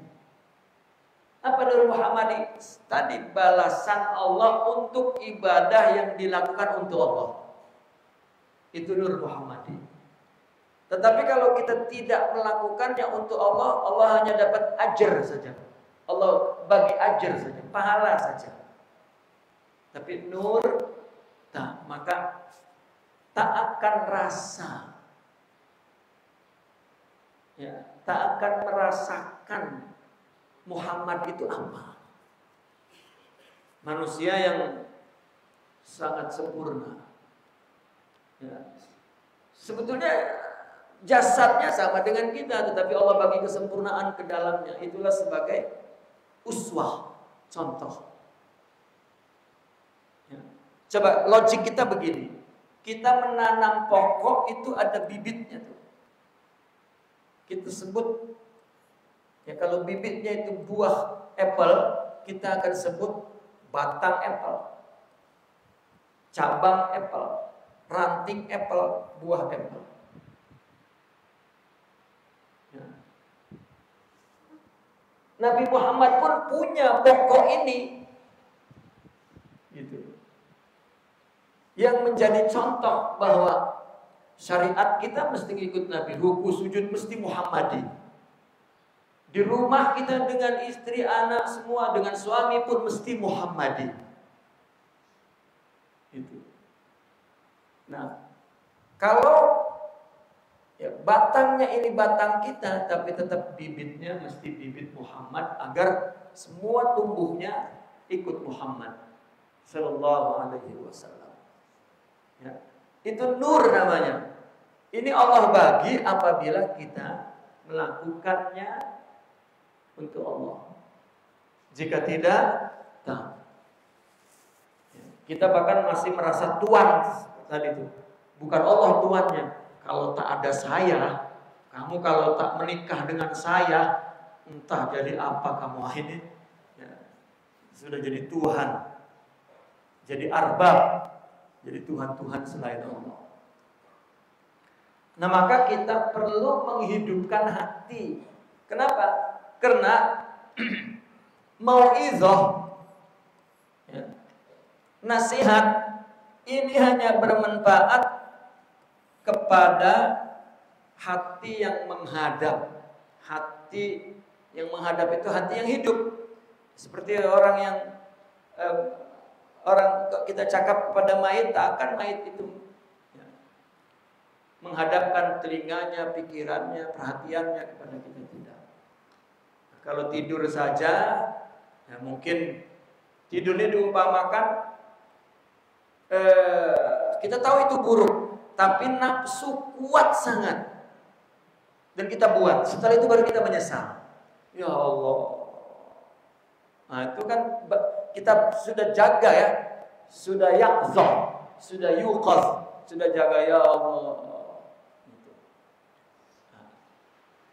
Apa Nur Muhammadi? Tadi balasan Allah untuk ibadah yang dilakukan untuk Allah. Itu Nur Muhammadi. Tetapi kalau kita tidak melakukannya untuk Allah, Allah hanya dapat ajar saja. Allah bagi ajar saja, pahala saja. Tapi nur, maka tak akan rasa, ya, tak akan merasakan Muhammad itu apa. Manusia yang sangat sempurna. Ya. Sebetulnya jasadnya sama dengan kita, tetapi Allah bagi kesempurnaan ke dalamnya. Itulah sebagai uswah, contoh. Ya. Coba logik kita begini. Kita menanam pokok itu ada bibitnya tuh. Kita sebut, ya kalau bibitnya itu buah apple, kita akan sebut batang apple, cabang apple, ranting apple, buah apple. Nabi Muhammad pun punya pokok ini, gitu, yang menjadi contoh bahwa Syariat kita mesti ngikut Nabi. Ruku sujud mesti Muhammadi. Di rumah kita dengan istri, anak, semua dengan suami pun mesti Muhammadi. Itu. Nah, kalau ya, batangnya ini batang kita, tapi tetap bibitnya mesti bibit Muhammad agar semua tumbuhnya ikut Muhammad Sallallahu Alaihi Wasallam. Ya. Itu nur namanya. Ini Allah bagi apabila kita melakukannya untuk Allah. Jika tidak, tak. Kita bahkan masih merasa tuan tadi itu. Bukan Allah tuannya. Kalau tak ada saya, kamu kalau tak menikah dengan saya, entah jadi apa kamu ini. Ya, sudah jadi Tuhan, jadi arbab, jadi Tuhan-Tuhan selain Allah. Nah, maka kita perlu menghidupkan hati. Kenapa? Karena mau'izah, ya, nasihat ini hanya bermanfaat kepada hati yang menghadap. Hati yang menghadap itu hati yang hidup. Seperti orang yang orang kita cakap kepada mayit, tak akan mayit itu menghadapkan telinganya, pikirannya, perhatiannya kepada kita, tidak. Kalau tidur saja, ya mungkin tidurnya diumpamakan, kita tahu itu buruk, tapi nafsu kuat sangat, dan kita buat. Setelah itu baru kita menyesal. Ya Allah. Nah itu kan kita sudah jaga ya, sudah yaqzah, sudah yuqaz, sudah jaga ya Allah.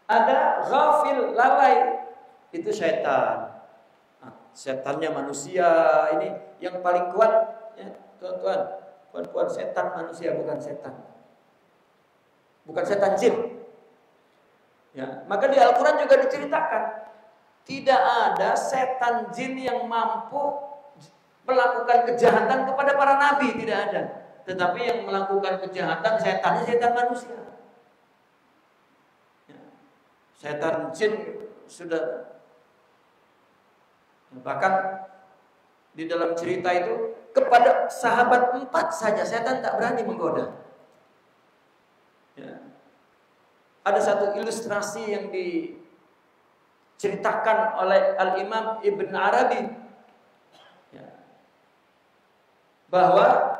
Ada ghafil, lalai, itu syaitan. Nah, setannya manusia ini yang paling kuat, ya, tuan-tuan, puan-puan, setan manusia, bukan setan, bukan setan jin. Ya, maka di Al-Quran juga diceritakan tidak ada setan jin yang mampu melakukan kejahatan kepada para nabi, tidak ada. Tetapi yang melakukan kejahatan setannya setan manusia. Setan jin sudah, bahkan di dalam cerita itu kepada sahabat 4 saja setan tak berani menggoda. Ya. Ada satu ilustrasi yang diceritakan oleh Al-Imam Ibn Arabi, ya, bahwa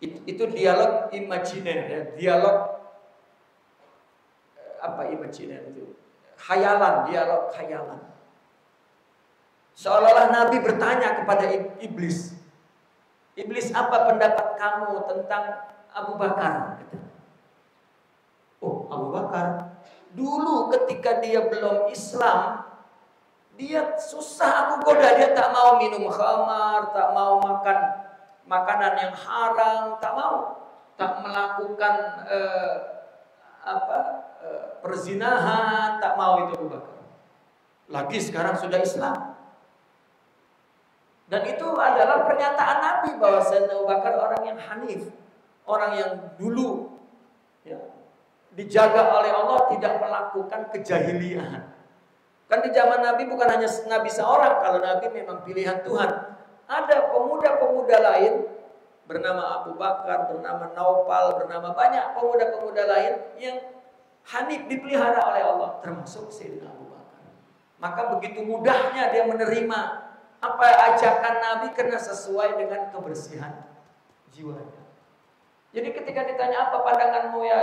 itu dialog imajiner, ya, dialog apa imajiner itu? Khayalan, dialog khayalan. Seolah-olah Nabi bertanya kepada iblis, "Iblis, apa pendapat kamu tentang Abu Bakar?" Oh, Abu Bakar. Dulu ketika dia belum Islam, dia susah aku goda, dia tak mau minum khamar, tak mau makan makanan yang haram, tak mau, tak melakukan perzinahan, tak mau itu Abu Bakar. Lagi sekarang sudah Islam. Dan itu adalah pernyataan Nabi bahwa Sayyidina Abu Bakar orang yang hanif, orang yang dulu ya, dijaga oleh Allah tidak melakukan kejahilian. Kan di zaman Nabi bukan hanya Nabi seorang, kalau Nabi memang pilihan Tuhan. Ada pemuda-pemuda lain bernama Abu Bakar, bernama Naufal, bernama banyak pemuda-pemuda lain yang hanif dipelihara oleh Allah, termasuk Sayyidina Abu Bakar. Maka begitu mudahnya dia menerima apa ajakan Nabi karena sesuai dengan kebersihan jiwanya. Jadi ketika ditanya apa pandanganmu ya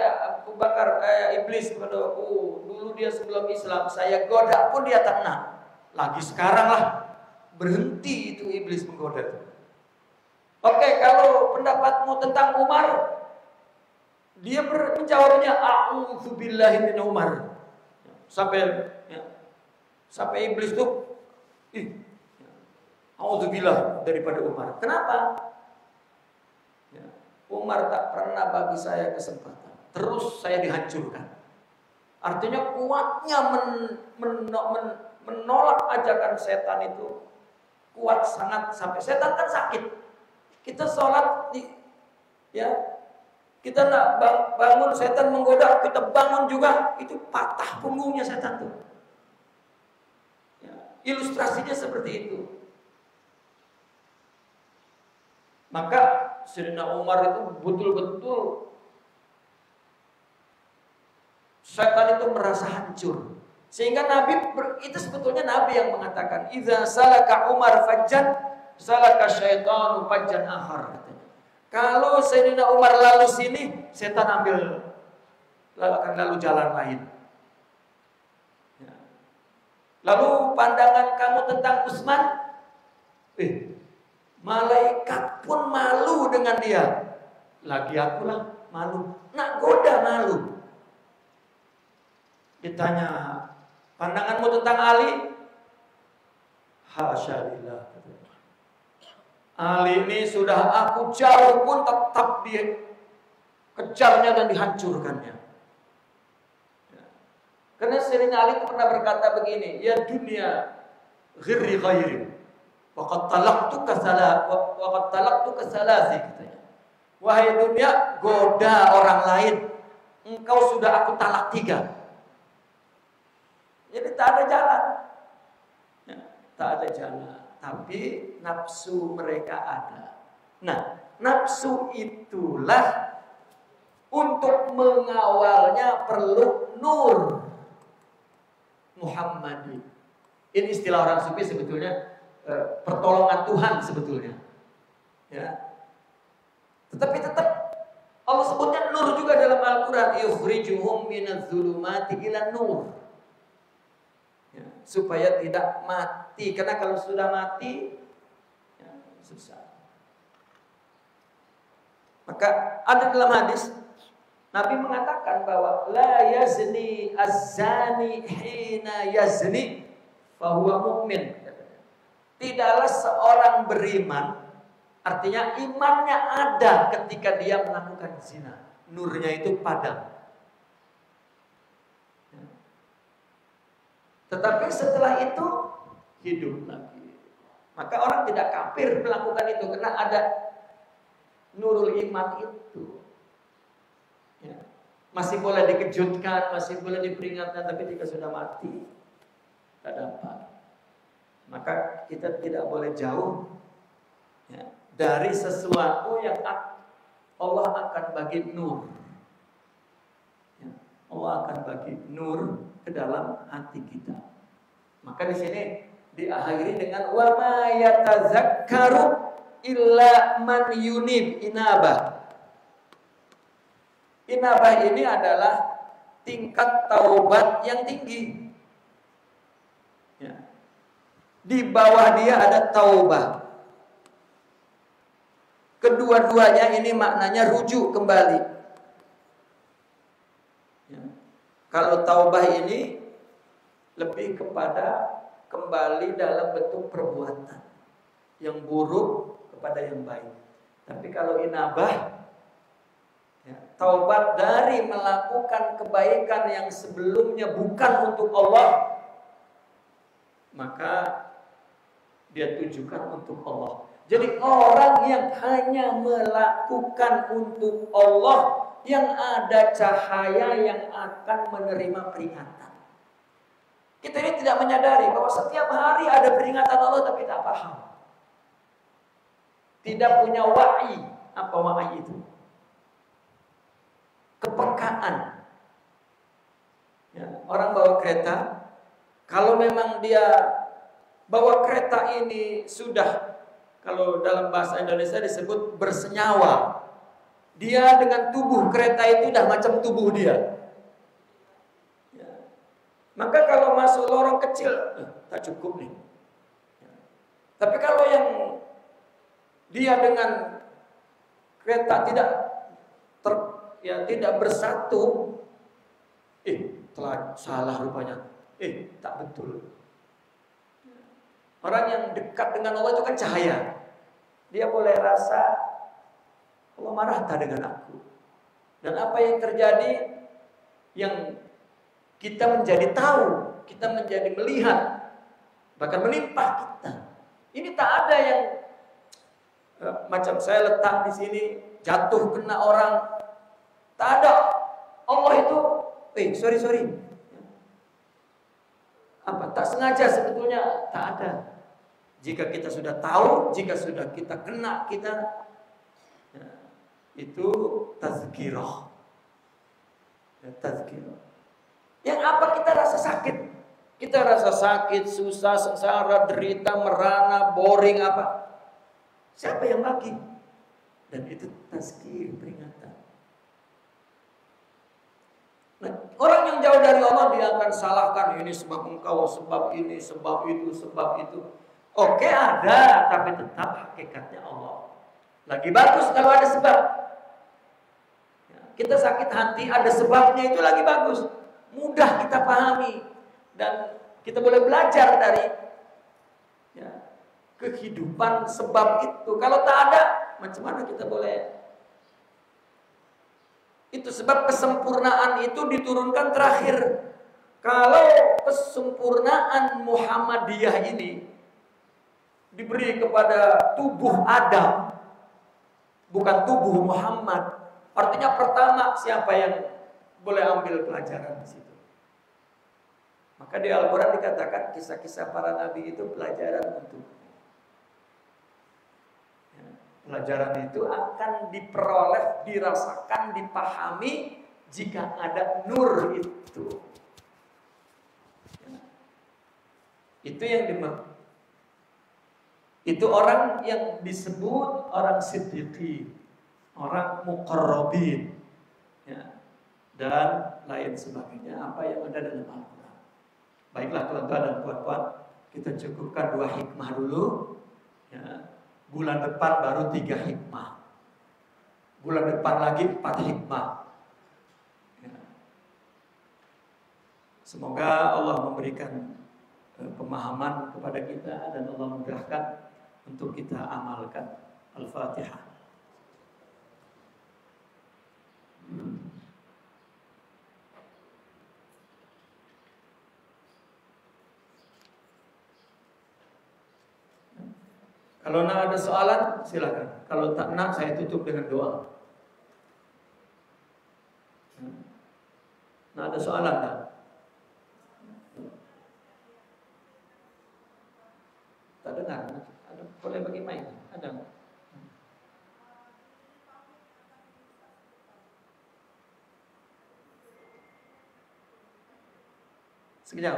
Abu Bakar, iblis kepada dulu dia sebelum Islam saya goda pun dia tak nak. Lagi sekarang lah berhenti itu iblis menggoda. Oke, kalau pendapatmu tentang Umar, dia menjawabnya a'udzubillahi min Umar. Sampai iblis tuh a'udzubillah daripada Umar. Kenapa? Umar tak pernah bagi saya kesempatan. Terus saya dihancurkan. Artinya kuatnya menolak ajakan setan itu kuat sangat, sampai setan kan sakit. Kita sholat ya, kita nak bangun, setan menggoda, kita bangun juga, itu patah punggungnya setan tuh. Ya, ilustrasinya seperti itu. Maka Sayyidina Umar itu betul-betul setan itu merasa hancur. Sehingga Nabi itu sebetulnya Nabi yang mengatakan, "Idza salaka Umar fajjan, salaka syaitanu fajjan akhar." Kalau Sayyidina Umar lalu sini, setan akan lalu jalan lain. Ya. Lalu pandangan kamu tentang Utsman, malaikat pun malu dengan dia. Lagi aku lah malu, nak goda malu. Ditanya, pandanganmu tentang Ali? Hasyalillah. Ali ini sudah aku jauh pun tetap dikejarnya dan dihancurkannya. Karena Sayyidina Ali pernah berkata begini, ya dunia ghirri ghairi waqad talaqtuka salasi, katanya. Wahai dunia, goda orang lain, engkau sudah aku talak 3. Jadi tak ada jalan. Ya, tak ada jalan. Tapi nafsu mereka ada. Nah, nafsu itulah untuk mengawalnya perlu nur Muhammadi. Ini istilah orang sufi sebetulnya pertolongan Tuhan sebetulnya. Ya. Tetapi tetap Allah sebutnya nur juga dalam Al-Quran. Yukhrijuhum minadz-dzulumati ilan nur. Ya, supaya tidak mati, karena kalau sudah mati ya, susah. Maka ada dalam hadis Nabi mengatakan bahwa la yazni az-zani hina yazni fahuwa mu'min. Tidaklah seorang beriman, artinya imannya ada ketika dia melakukan zina, nurnya itu padam. Tetapi setelah itu hidup lagi. Maka orang tidak kafir melakukan itu karena ada nurul iman itu. Ya. Masih boleh dikejutkan, masih boleh diperingatkan, tapi jika sudah mati tidak dapat. Maka kita tidak boleh jauh ya, dari sesuatu yang Allah akan bagi nur. Ya, Allah akan bagi nur ke dalam hati kita. Maka di sini diakhiri dengan wa ma yatazakkaru illa man yunib, inabah. Inabah ini adalah tingkat taubat yang tinggi. Ya. Di bawah dia ada taubah. Kedua-duanya ini maknanya rujuk kembali. Ya. Kalau taubah ini lebih kepada kembali dalam bentuk perbuatan yang buruk kepada yang baik. Tapi kalau inabah, ya, taubat dari melakukan kebaikan yang sebelumnya bukan untuk Allah, maka dia tujukan untuk Allah. Jadi orang yang hanya melakukan untuk Allah, yang ada cahaya yang akan menerima peringatan. Kita ini tidak menyadari bahwa setiap hari ada peringatan Allah tapi tak paham. Tidak punya wa'i. Apa wa'i itu? Kepekaan. Ya, orang bawa kereta, kalau memang dia bawa kereta ini sudah, kalau dalam bahasa Indonesia disebut bersenyawa. Dia dengan tubuh kereta itu udah macam tubuh dia. Ya. Maka kalau masuk lorong kecil, tak cukup nih. Ya. Tapi kalau yang dia dengan kereta tidak bersatu, telah salah rupanya. Tak betul. Orang yang dekat dengan Allah itu kan cahaya. Dia boleh rasa Allah marah tak dengan aku. Dan apa yang terjadi, yang kita menjadi tahu, kita menjadi melihat, bahkan melimpah kita. Ini tak ada yang macam saya letak di sini jatuh kena orang, tak ada. Allah itu, sorry, apa? Tak sengaja sebetulnya, tak ada. Jika kita sudah tahu, jika sudah kita kena, kita itu tazkirah. Tazkirah. Yang apa kita rasa sakit? Kita rasa sakit, susah, sengsara, derita, merana, boring apa? Siapa yang bagi? Dan itu tazkir, peringatan. Nah, orang yang jauh dari Allah dia akan salahkan, ini sebab engkau, sebab ini, sebab itu, sebab itu. Oke, ada, tapi tetap hakikatnya Allah. Lagi bagus kalau ada sebab. Kita sakit hati, ada sebabnya, itu lagi bagus. Mudah kita pahami. Dan kita boleh belajar dari kehidupan sebab itu. Kalau tak ada, macam mana kita boleh? Itu sebab kesempurnaan itu diturunkan terakhir. Kalau kesempurnaan Muhammadiyah ini diberi kepada tubuh Adam, bukan tubuh Muhammad. Artinya pertama, siapa yang boleh ambil pelajaran di situ? Maka di Al-Quran dikatakan kisah-kisah para nabi itu pelajaran untuk. Pelajaran itu akan diperoleh, dirasakan, dipahami jika ada nur itu. Itu yang dimaksud. Itu orang yang disebut orang siddiqi, orang muqarrabin, dan lain sebagainya, apa yang ada dalam Al-Quran. Baiklah tuan-tuan dan puan-puan, kita cukupkan 2 hikmah dulu. Bulan depan baru 3 hikmah. Bulan depan lagi 4 hikmah. Semoga Allah memberikan pemahaman kepada kita dan Allah mudahkan untuk kita amalkan. Al-Fatihah. Kalau nak ada soalan, silakan. Kalau tak nak, saya tutup dengan doa. Nak ada soalan tak? Tak dengar. Ada, boleh bagi mic? Ada? Sekejap.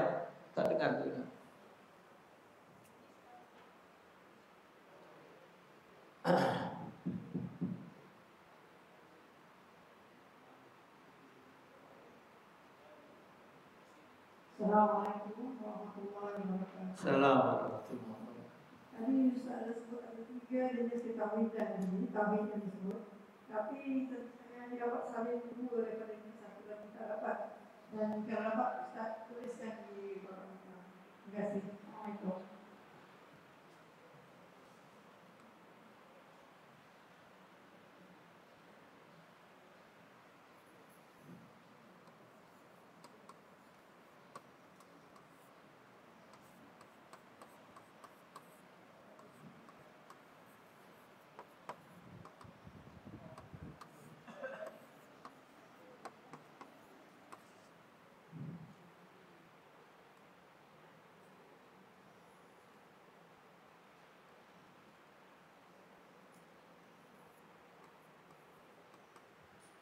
Tak dengar tu. Assalamualaikum warahmatullahi wabarakatuh. Assalamualaikum warahmatullahi wabarakatuh. Tadi Ustaz ada sebut ada 3 jenis ketauhidan ini, tauhid yang disebut. Tapi yang dapat salin 2 daripada ini, 1 dan tak dapat. Dan kalau dapat Ustaz tuliskan di bawah. Terima kasih. Assalamualaikum.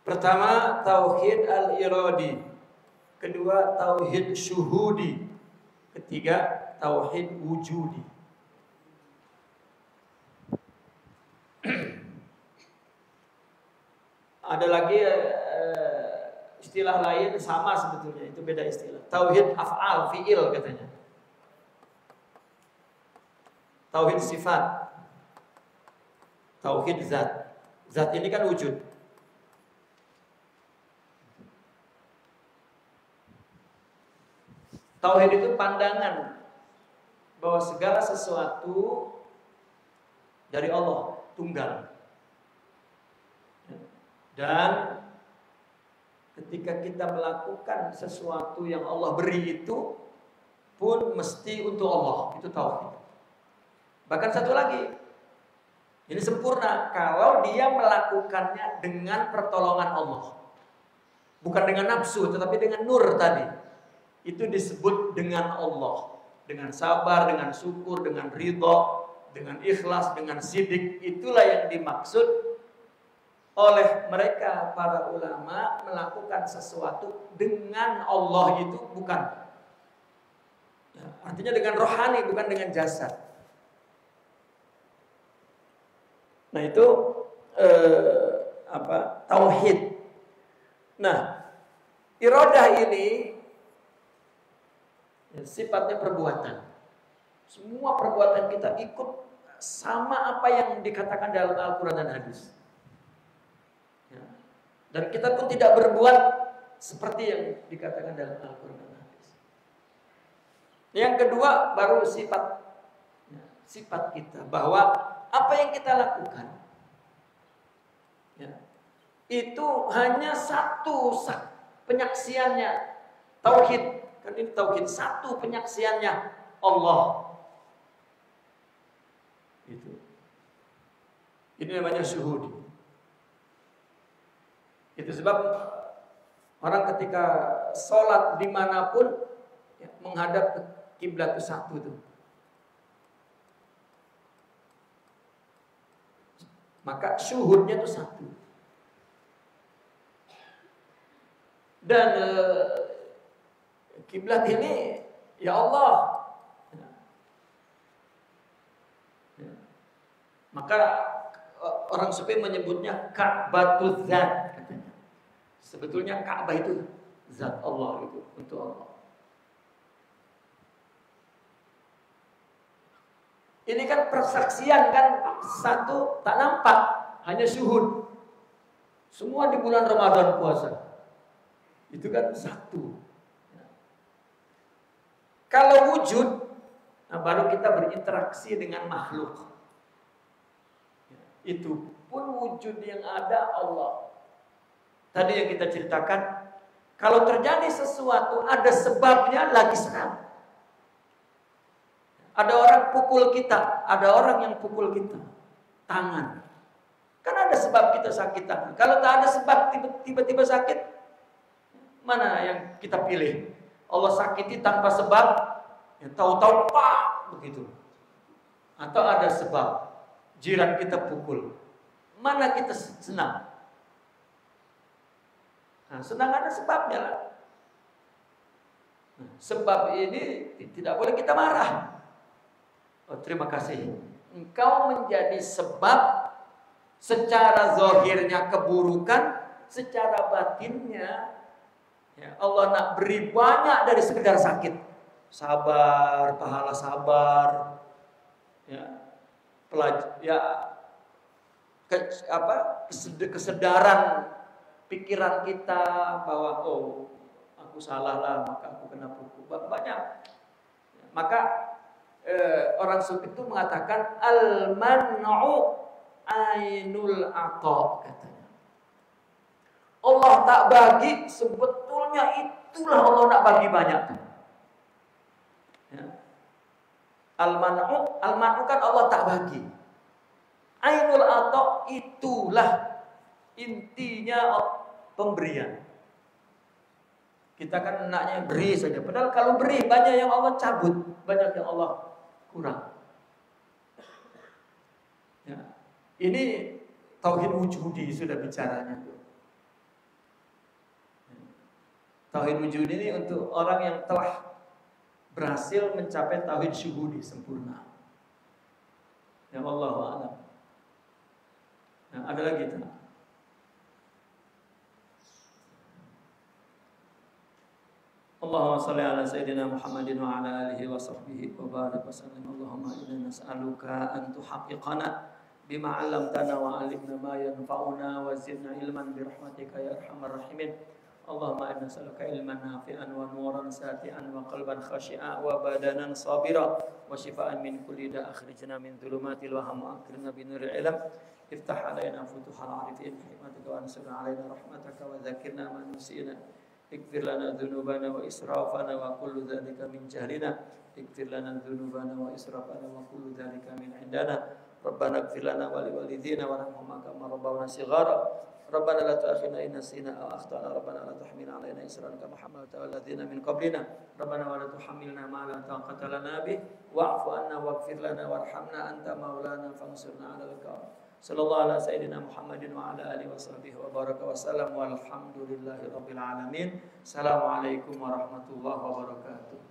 Pertama, tauhid al-iradi. Kedua, tauhid syuhudi. Ketiga, tauhid wujudi. Ada lagi istilah lain sama sebetulnya, itu beda istilah. Tauhid af'al, fi'il katanya. Tauhid sifat. Tauhid zat. Zat ini kan wujud. Tauhid itu pandangan bahwa segala sesuatu dari Allah, tunggal. Dan ketika kita melakukan sesuatu yang Allah beri itu pun mesti untuk Allah, itu tauhid. Bahkan satu lagi, Ini sempurna kalau dia melakukannya dengan pertolongan Allah. Bukan dengan nafsu, tetapi dengan nur tadi. Itu disebut dengan Allah. Dengan sabar, dengan syukur, dengan ridho, dengan ikhlas, dengan sidik. Itulah yang dimaksud oleh mereka para ulama melakukan sesuatu dengan Allah itu bukan. Ya, artinya dengan rohani, bukan dengan jasad. Nah itu tauhid. Nah, iradah ini sifatnya perbuatan. Semua perbuatan kita ikut sama apa yang dikatakan dalam Al-Quran dan hadis. Ya. Dan kita pun tidak berbuat seperti yang dikatakan dalam Al-Quran dan hadis. Yang kedua baru sifat kita, bahwa apa yang kita lakukan ya, itu hanya satu penyaksiannya tauhid. Kan ini tauhid, satu penyaksiannya Allah. Itu. Ini namanya syuhud. Itu sebab orang ketika sholat dimanapun ya, menghadap ke kiblat itu satu tuh. Maka syuhudnya itu satu. Dan kiblat ini ya Allah. Maka orang Sufi menyebutnya Ka'batul Zat katanya. Sebetulnya Ka'bah itu zat Allah, itu untuk Allah. Ini kan persaksian kan satu tak nampak, hanya syuhud. Semua di bulan Ramadan puasa. Itu kan satu. Kalau wujud, nah baru kita berinteraksi dengan makhluk. Itu pun wujud yang ada Allah. Tadi yang kita ceritakan, kalau terjadi sesuatu ada sebabnya lagi sekarang. Ada orang pukul kita, ada orang yang pukul kita. Tangan. Kan ada sebab kita sakit tangan. Kalau tak ada sebab tiba-tiba sakit, mana yang kita pilih? Allah sakiti tanpa sebab, ya tahu-tahu pak begitu. Atau ada sebab. Jiran kita pukul, mana kita senang? Nah, senang ada sebabnya lah. Nah, sebab ini tidak boleh kita marah. Oh, terima kasih. Engkau menjadi sebab secara zahirnya keburukan, secara batinnya ya Allah nak beri banyak dari sekedar sakit. Sabar, pahala sabar. Ya. Kesedaran pikiran kita bahwa oh aku salah lah, maka aku kena pukul banyak. Maka orang Sufi itu mengatakan al-man'u ainul ata katanya. Allah tak bagi, sebetulnya itulah Allah nak bagi banyak. Ya. Al-man'u kan Allah tak bagi. Ainul ata itulah intinya pemberian. Kita kan enaknya beri saja. Padahal kalau beri banyak yang Allah cabut, banyak yang Allah kurang. Ya. Ini tauhid wujudi sudah bicaranya. Tauhid wujudi ini untuk orang yang telah berhasil mencapai tauhid syuhudi sempurna. Ya Allah a'lam. Nah, ada lagi tuh. Allahumma salli ala sayyidina Muhammadin wa ala alihi wa sahbihi wa barik wa sallim. Allahumma inna nas'aluka an tuhaqqiqana bima 'allamtana wa 'allimna ma yanfa'una wa zidna ilman bi rahmatika ya arhamar rahimin. Allahumma inna nas'aluka ilman nafi'an wa nuran sati'an wa qalban khashi'a wa badanan sabira wa shifaan min kulli da' akhrijna min dhulumatil waham wa akrina bi nuril ilm iftah alaina futuhal arifin hikmatika wa ansur alaina rahmataka wa dzakirna ma nusina ikfir lana dhunubana wa israfana wa kullu dhalika min jahlina ikfir lana dhunubana wa israfana wa kullu dhalika min indana Rabbana ighfir lana wa liwalidina warhamhum kama rabbawna shighara. Rabbana la tu'akhidna in nasina aw akhtana. Rabbana la tahmil 'alaina isran kama hamalta 'ala alladziina min qablina. Rabbana wa la tuhammilna ma la taqata lana bih wa'fu 'anna waghfir lana warhamna anta maulana fansurna 'alal qawm. Sallallahu ala sayyidina Muhammadin wa ala alihi washabbihi wa baraka wa sallam walhamdulillahi rabbil alamin. Assalamualaikum warahmatullahi wabarakatuh.